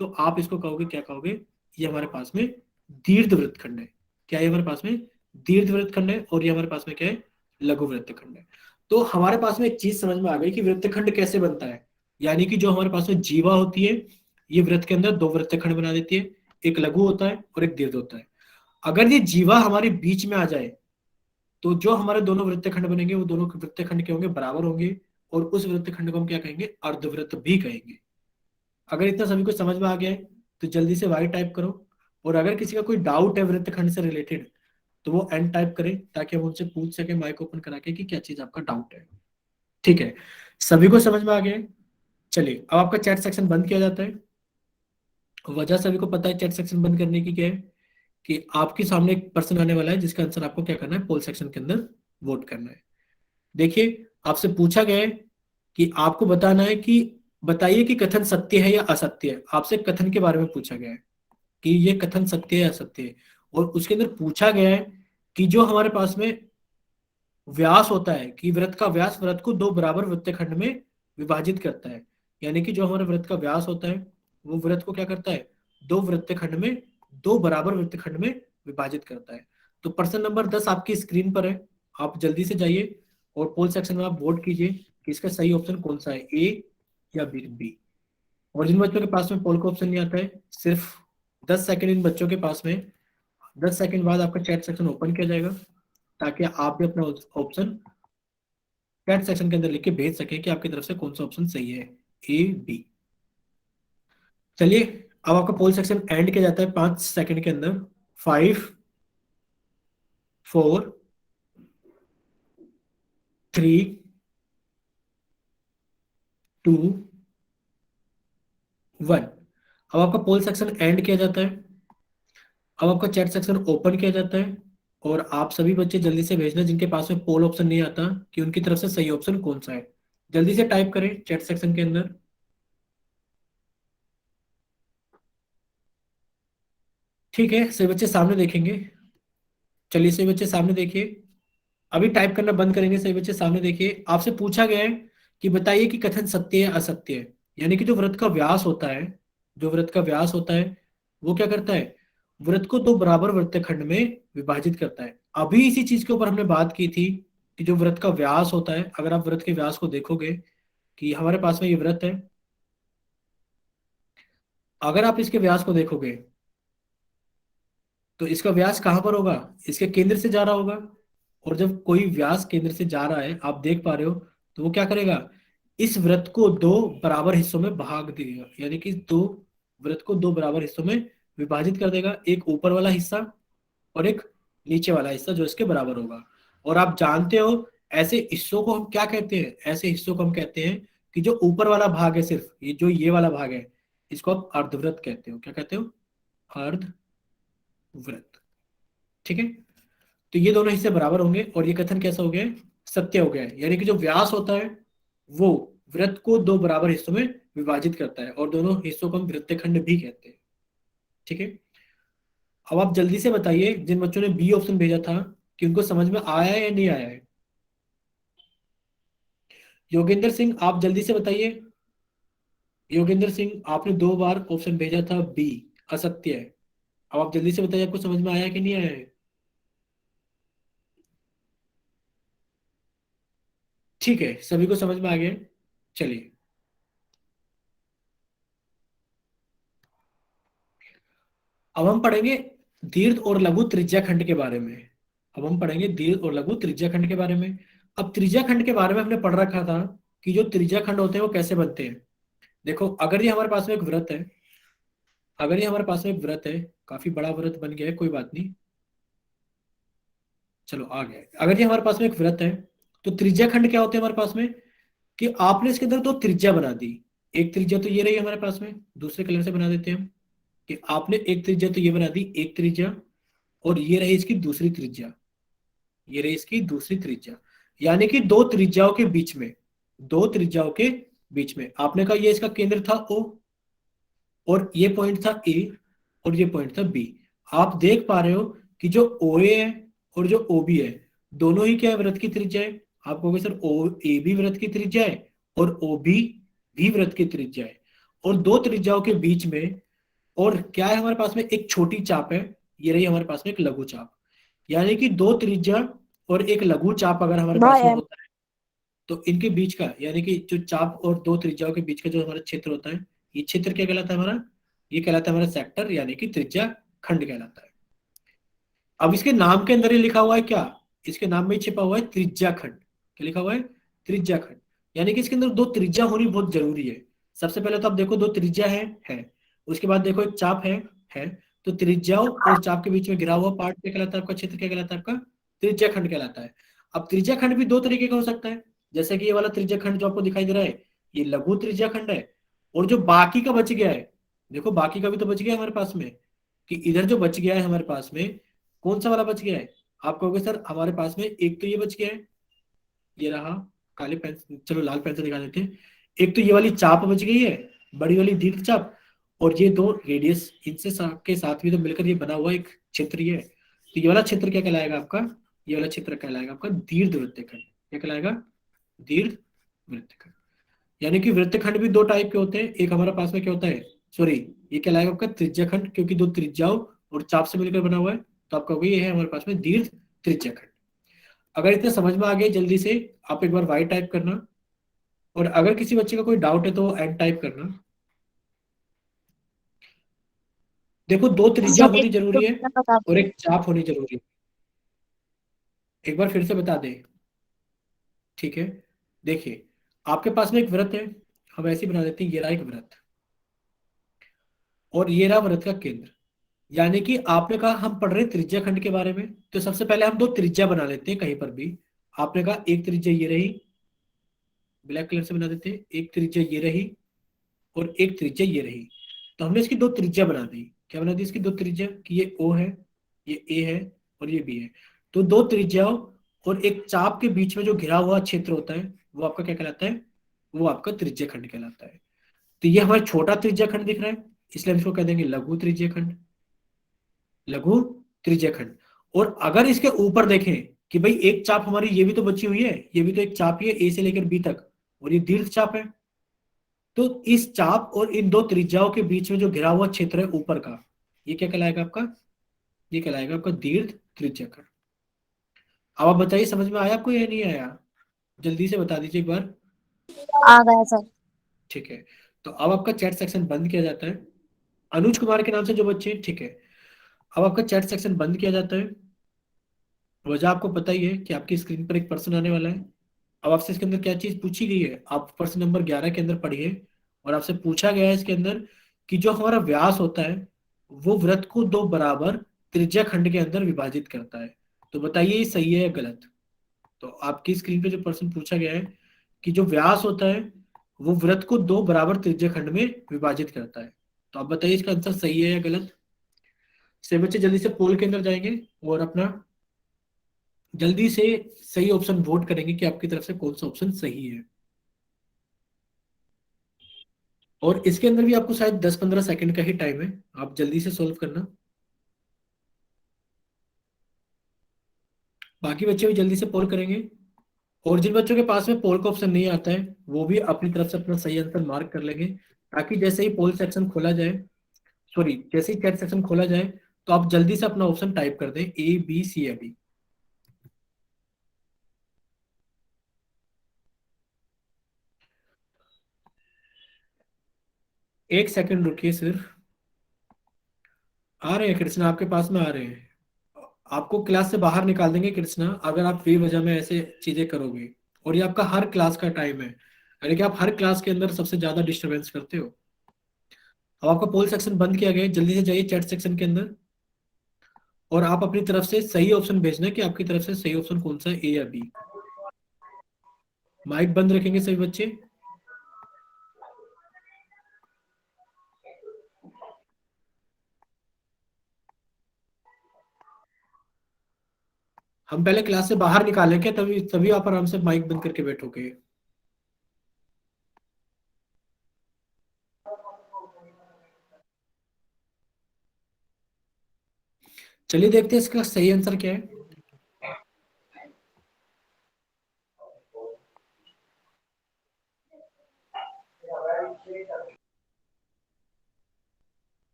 तो आप इसको कहोगे, क्या कहोगे, ये हमारे पास में दीर्घ वृत्तखंड है। क्या ये हमारे पास में दीर्घ वृत्तखंड है और ये हमारे पास में क्या है, लघु वृत्तखंड है। तो हमारे पास में एक चीज समझ में आ गई कि वृत्तखंड कैसे बनता है, यानी कि जो हमारे पास में जीवा होती है ये वृत्त के अंदर दो वृत्तखंड बना देती है, एक लघु होता है और एक दीर्घ होता है। अगर ये जीवा हमारे बीच में आ जाए तो जो हमारे दोनों वृत्तखंड बनेंगे वो दोनों वृत्तखंड के होंगे, बराबर होंगे, और उस वृत्तखंड को हम क्या कहेंगे, अर्धवृत्त भी कहेंगे। अगर इतना सभी को समझ में आ गया है तो जल्दी से वाई टाइप करो, और अगर किसी का कोई डाउट है वृत्तखंड से रिलेटेड तो वो एन टाइप करें ताकि हम उनसे पूछ सके माइक ओपन करा के कि क्या चीज आपका डाउट है। ठीक है, सभी को समझ में आ गया है। चलिए अब आपका चैट सेक्शन बंद किया जाता है। वजह सभी को पता है चैट सेक्शन बंद करने की क्या है, कि आपके सामने एक पर्सन आने वाला है जिसका आंसर आपको क्या करना है, पोल सेक्शन के अंदर वोट करना है। देखिए आपसे पूछा गया है कि आपको बताना है कि बताइए कि कथन सत्य है या असत्य है। आपसे कथन के बारे में पूछा गया है कि ये कथन सत्य है या असत्य है, और उसके अंदर पूछा गया है कि जो हमारे पास में व्यास होता है, कि वृत्त का व्यास वृत्त को दो बराबर वृत्तखंड में विभाजित करता है, यानी कि जो हमारे वृत्त का व्यास होता है वो वृत्त को क्या करता है, दो वृत्तखंड में, दो बराबर वृत्तखंड में विभाजित करता है। तो प्रश्न नंबर 10 आपकी स्क्रीन पर है, आप जल्दी से जाइए और पोल सेक्शन में आप वोट कीजिए कि इसका सही ऑप्शन कौन सा है, ए या बी। और जिन बच्चों के पास में पोल का ऑप्शन नहीं आता है, सिर्फ 10 सेकंड इन बच्चों के पास में, 10 सेकंड बाद आपका चैट सेक्शन ओपन किया जाएगा ताकि आप भी अपना ऑप्शन चैट सेक्शन के अंदर लिख के भेज सके कि आपकी तरफ से कौन सा ऑप्शन सही है, ए बी। चलिए अब आपका पोल सेक्शन एंड किया जाता है 5 सेकंड के अंदर। 5, 4, 3, 2, 1। अब आपका पोल सेक्शन एंड किया जाता है। अब आपका चैट सेक्शन ओपन किया जाता है और आप सभी बच्चे जल्दी से भेजना जिनके पास में पोल ऑप्शन नहीं आता कि उनकी तरफ से सही ऑप्शन कौन सा है। जल्दी से टाइप करें चैट सेक्शन के अंदर। ठीक है, सभी बच्चे सामने देखेंगे। चलिए सभी बच्चे सामने देखिए, अभी टाइप करना बंद करेंगे। सभी बच्चे सामने देखिए, आपसे पूछा गया है कि बताइए कि कथन सत्य है असत्य है। यानी कि जो वृत्त का व्यास होता है, जो वृत्त का व्यास होता है वो क्या करता है, वृत्त को दो बराबर वृत्तखंड में विभाजित करता है। अभी इसी चीज के ऊपर हमने बात की थी कि जो वृत्त का व्यास होता है, अगर आप वृत्त के व्यास को देखोगे कि हमारे पास में ये वृत्त है, अगर आप इसके व्यास को देखोगे तो इसका व्यास कहां पर होगा, इसके केंद्र से जा रहा होगा। और जब कोई व्यास केंद्र से जा रहा है, आप देख पा रहे हो, तो वो क्या करेगा, इस वृत्त को दो बराबर हिस्सों में भाग देगा। यानी कि दो वृत्त को दो बराबर हिस्सों में विभाजित कर देगा, एक ऊपर वाला हिस्सा और एक नीचे वाला हिस्सा जो इसके बराबर होगा। और आप जानते हो ऐसे हिस्सों को हम क्या कहते हैं, ऐसे हिस्सों को हम कहते हैं कि जो ऊपर वाला भाग है, सिर्फ ये जो ये वाला भाग है, इसको आप अर्धवृत्त कहते हो। क्या कहते हो, अर्धवृत्त। ठीक है, तो ये दोनों हिस्से बराबर होंगे और ये कथन कैसा हो गया है, सत्य हो गया है। यानी कि जो व्यास होता है वो वृत्त को दो बराबर हिस्सों में विभाजित करता है और दोनों हिस्सों को हम वृत्तखंड भी कहते हैं। ठीक है, अब आप जल्दी से बताइए जिन बच्चों ने बी ऑप्शन भेजा था कि उनको समझ में आया है या नहीं आया है। योगेंद्र सिंह, आप जल्दी से बताइए। योगेंद्र सिंह, आपने 2 बार ऑप्शन भेजा था बी, असत्य है। अब आप जल्दी से बताइए आपको समझ में आया कि नहीं आया है। ठीक है, सभी को समझ में आ गया। चलिए, अब हम पढ़ेंगे दीर्घ और लघु त्रिज्या खंड के बारे में। अब हम पढ़ेंगे दीर्घ और लघु त्रिज्या खंड के बारे में। अब त्रिज्या खंड के बारे में हमने पढ़ रखा था कि जो त्रिज्या खंड होते हैं वो कैसे बनते हैं। देखो, अगर ये हमारे पास में एक वृत्त है, अगर ये हमारे पास में एक वृत्त है, काफी बड़ा वृत्त बन गया है, कोई बात नहीं, चलो आ गया है। अगर ये हमारे पास में एक वृत्त है, तो त्रिज्या खंड क्या होते हैं हमारे पास में, कि आपने इसके अंदर दो त्रिज्या बना दी। एक त्रिज्या तो ये रही हमारे पास में, दूसरे कलर से बना देते हैं हम, कि आपने एक त्रिज्या तो ये बना दी, एक त्रिज्या, और ये रही इसकी दूसरी त्रिज्या, ये रही इसकी दूसरी त्रिज्या। यानी कि दो त्रिज्याओं के बीच में, दो त्रिज्याओं के बीच में आपने कहा ये इसका केंद्र था O, और ये पॉइंट था ए, और ये पॉइंट था बी। आप देख पा रहे हो कि जो ओ ए है और जो ओ बी है, दोनों ही क्या है, वृत्त की त्रिज्या है। आप कहोगे सर ओ ए भी वृत्त की त्रिज्या है और ओ बी भी वृत्त की त्रिज्या है, और दो त्रिज्याओं के बीच में और क्या है हमारे पास में, एक छोटी चाप है। ये रही हमारे पास में एक लघु चाप। यानी कि दो त्रिज्या और एक लघु चाप अगर हमारे पास में होता है, तो इनके बीच का, यानी कि जो चाप और दो त्रिज्याओं के बीच का जो हमारा क्षेत्र होता है, ये क्षेत्र क्या कहलाता है हमारा, ये कहलाता है हमारा सेक्टर, यानी कि त्रिज्या खंड कहलाता है। अब इसके नाम के अंदर ही लिखा हुआ है क्या, इसके नाम में ही छिपा हुआ है त्रिज्या खंड। क्या लिखा हुआ है, त्रिज्या खंड। यानी कि इसके अंदर दो त्रिज्या होनी बहुत जरूरी है। सबसे पहले तो आप देखो दो त्रिज्या है। उसके बाद देखो एक चाप है। तो त्रिज्याओं और चाप के बीच में घिरा हुआ पार्ट क्या कहलाता है आपका, क्षेत्र क्या कहलाता है आपका, त्रिज्या खंड कहलाता है। अब त्रिज्या खंड भी दो तरीके का हो सकता है, जैसे कि ये वाला त्रिज्या खंड जो आपको दिखाई दे रहा है, ये लघु त्रिज्या खंड है। और जो बाकी का बच गया है, देखो बाकी का भी तो बच गया है हमारे पास में, कि इधर जो बच गया है हमारे पास में, कौन सा वाला बच गया है। आप कहोगे सर हमारे पास में एक तो ये बच गया है, ये रहा काले पेन, चलो लाल पेन से दिखा देते हैं। एक तो ये वाली चाप बच गई है, बड़ी वाली दीर्घ चाप, और ये दो रेडियस, इनसे के साथ भी तो मिलकर ये बना हुआ एक क्षेत्र ही है। तो ये वाला क्षेत्र क्या कहलाएगा आपका, ये वाला क्षेत्र कहलाएगा आपका दीर्घ वृत्तखंड। क्या कहलाएगा, दीर्घ वृत्तखंड। यानी कि वृत्तखंड भी दो टाइप के होते हैं। एक हमारे पास में क्या होता है, सॉरी, ये कहलाएगा आपका त्रिज्या खंड, क्योंकि दो त्रिज्याओं और चाप से मिलकर बना हुआ है। तो आप कहोगे ये है हमारे पास में दीर्घ त्रिज्या खंड। अगर इतना समझ में आ गया जल्दी से आप एक बार वाई टाइप करना, और अगर किसी बच्चे का कोई डाउट है तो एन टाइप करना। देखो दो त्रिज्या होनी जरूरी है और एक चाप होनी जरूरी है। एक बार फिर से बता दें, ठीक है। देखिए, आपके पास में एक वृत्त है, हम ऐसे ही बना देते हैं, ये रहा एक वृत्त, और ये रहा वृत्त का केंद्र। यानी कि आपने कहा हम पढ़ रहे हैं त्रिज्या खंड के बारे में, तो सबसे पहले हम दो त्रिज्या बना लेते हैं कहीं पर भी। आपने कहा एक त्रिज्या ये रही, ब्लैक कलर से बना देते हैं, एक त्रिज्या ये रही और एक त्रिज्या ये रही। तो हमने इसकी दो त्रिज्या बना दी। क्या बना दी इसकी दो त्रिज्या, कि ये ओ है, ये ए है और ये बी है। तो दो त्रिज्याओं और एक चाप के बीच में जो घिरा हुआ क्षेत्र होता है वो आपका क्या कहलाता है? वो आपका त्रिज्या खंड कहलाता है। तो ये हमारा छोटा त्रिज्या खंड दिख रहा है, इसलिए हम इसको कह देंगे लघु त्रिज्या खंड, लघु त्रिज्या खंड। और अगर इसके ऊपर देखें कि भाई एक चाप हमारी ये भी तो बची हुई है, ये भी तो एक चाप ही है ए से लेकर बी तक, और ये दीर्घ चाप है, तो इस चाप और इन दो त्रिज्याओं के बीच में जो घिरा हुआ क्षेत्र है ऊपर का, ये क्या कहलाएगा आपका? ये कहलाएगा आपका दीर्घ त्रिज्या खंड। अब आप बताइए समझ में आया आपको या नहीं आया? जल्दी से बता दीजिए एक बार। आ गया सर। ठीक है, तो अब आपका चैट सेक्शन बंद किया जाता है। अनुज कुमार के नाम से जो बच्चे हैं, ठीक है, अब आपका चैट सेक्शन बंद किया जाता है। वजह आपको पता ही है कि आपकी स्क्रीन पर एक पर्सन आने वाला है। अब आपसे इसके अंदर क्या चीज पूछी गई है, आप प्रश्न नंबर 11 के अंदर पढ़िए, और आपसे पूछा गया है इसके अंदर कि जो हमारा व्यास होता है वो वृत्त को दो बराबर त्रिज्या खंड के अंदर विभाजित करता है। तो बताइए ये सही है या गलत? तो आपकी स्क्रीन पे जो प्रश्न पूछा गया है कि जो व्यास होता है वो वृत्त को दो बराबर त्रिज्या खंड में विभाजित करता है, तो आप बताइए इसका आंसर सही है या गलत? से बच्चे जल्दी से पोल के अंदर जाएंगे और अपना जल्दी से सही ऑप्शन वोट करेंगे कि आपकी तरफ से कौन सा ऑप्शन सही है। और इसके अंदर भी आपको शायद 10-15 सेकंड का ही टाइम है, आप जल्दी से सॉल्व करना। बाकी बच्चे भी जल्दी से पोल करेंगे, और जिन बच्चों के पास में पोल का ऑप्शन नहीं आता है वो भी अपनी तरफ से अपना सही आंसर मार्क कर लेंगे, ताकि जैसे ही पोल सेक्शन खोला जाए, सॉरी जैसे ही चैट सेक्शन खोला जाए, तो आप जल्दी से अपना ऑप्शन टाइप कर दें, ए बी सी या बी। एक सेकंड रुकिए सिर्फ। आ रहे हैं कृष्णा, आपके पास में आ रहे हैं। आपको क्लास से बाहर निकाल देंगे कृष्णा अगर आप बेवजह में ऐसे चीजें करोगे, और ये आपका हर क्लास का टाइम है, यानी कि आप हर क्लास के अंदर सबसे ज्यादा डिस्टरबेंस करते हो। अब आपका पोल सेक्शन बंद किया गया है, जल्दी से जाइए चैट सेक्शन के अंदर, और आप अपनी तरफ से सही ऑप्शन भेजना कि आपकी तरफ से सही ऑप्शन कौन सा है, ए या बी। माइक बंद रखेंगे सभी बच्चे। हम पहले क्लास से बाहर निकालेंगे, तभी तभी आप आराम से माइक बंद करके बैठोगे। चलिए देखते हैं इसका सही आंसर क्या है।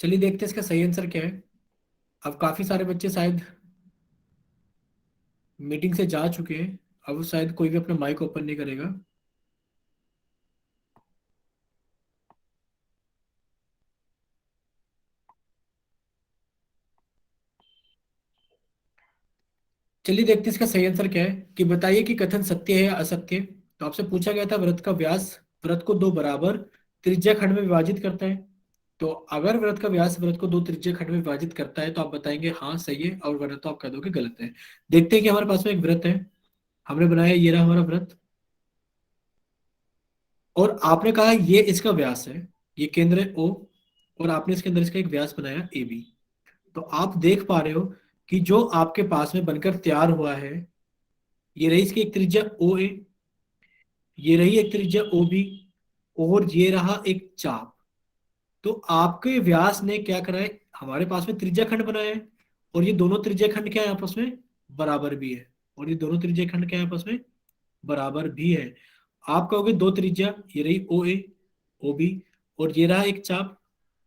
चलिए देखते हैं इसका सही आंसर क्या है। अब काफी सारे बच्चे शायद मीटिंग से जा चुके हैं, अब शायद कोई भी अपना माइक ओपन नहीं करेगा। चलिए देखते हैं इसका सही आंसर क्या है, कि बताइए कि कथन सत्य है या असत्य। तो आपसे पूछा गया था वृत्त का व्यास वृत्त को दो बराबर त्रिज्या खंड में विभाजित करता है। तो अगर वृत्त का व्यास वृत्त को दो त्रिज्या खंड में विभाजित करता है तो आप बताएंगे हाँ सही है, और वरना तो आप कह दोगे गलत है। देखते हैं कि हमारे पास में एक वृत्त है, हमने बनाया, ये रहा हमारा वृत्त, और आपने कहा ये इसका व्यास है, ये केंद्र है ओ, और आपने इसके अंदर इसका एक व्यास बनाया ए बी। तो आप देख पा रहे हो कि जो आपके पास में बनकर तैयार हुआ है, ये रही इसकी एक त्रिज्या ओ ए, ये रही एक त्रिज्या ओ बी, और ये रहा एक चाप। तो आपके व्यास ने क्या करा है, हमारे पास में त्रिज्या खंड बनाया है, और ये दोनों त्रिज्या खंड क्या है आपस में, बराबर भी है, और ये दोनों त्रिज्या खंड क्या है आपस में, बराबर भी है। आप कहोगे दो त्रिज्या, ये रही ओ ए ओ बी, और ये रहा एक चाप,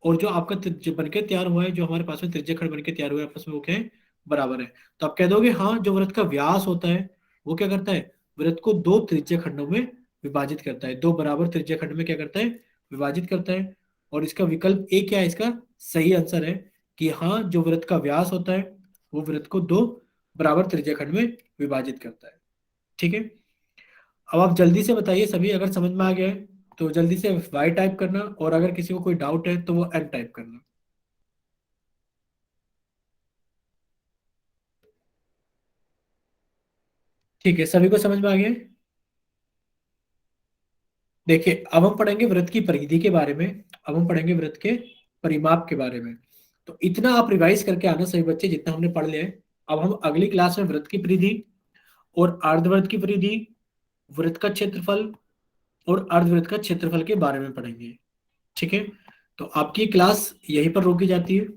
और जो आपका जो बनके तैयार हुआ है, जो हमारे पास में त्रिज्या खंड बनके तैयार हुआ है आपस में, वो क्या है, बराबर है। तो आप कह दोगे हाँ जो वृत्त का व्यास होता है वो क्या करता है, वृत्त को दो त्रिज्या खंडों में विभाजित करता है, दो बराबर त्रिज्या खंड में क्या करता है, विभाजित करता है। और इसका विकल्प ए क्या है, इसका सही आंसर है कि हाँ जो वृत्त का व्यास होता है वो वृत्त को दो बराबर त्रिज्या खंड में विभाजित करता है। ठीक है, अब आप जल्दी से बताइए सभी, अगर समझ में आ गया है तो जल्दी से वाई टाइप करना, और अगर किसी को कोई डाउट है तो वो एन टाइप करना। ठीक है, सभी को समझ में आ गया है? देखिए अब हम पढ़ेंगे वृत्त की परिधि के बारे में। अब हम पढ़ेंगे वृत्त के परिमाप के बारे में। तो इतना आप रिवाइज करके आना सभी बच्चे, जितना हमने पढ़ लिया है। अब हम अगली क्लास में वृत्त की परिधि और अर्धवृत्त की परिधि, वृत्त का क्षेत्रफल और अर्धवृत्त का क्षेत्रफल के बारे में पढ़ेंगे। ठीक है, तो आपकी क्लास यहीं पर रोकी जाती है।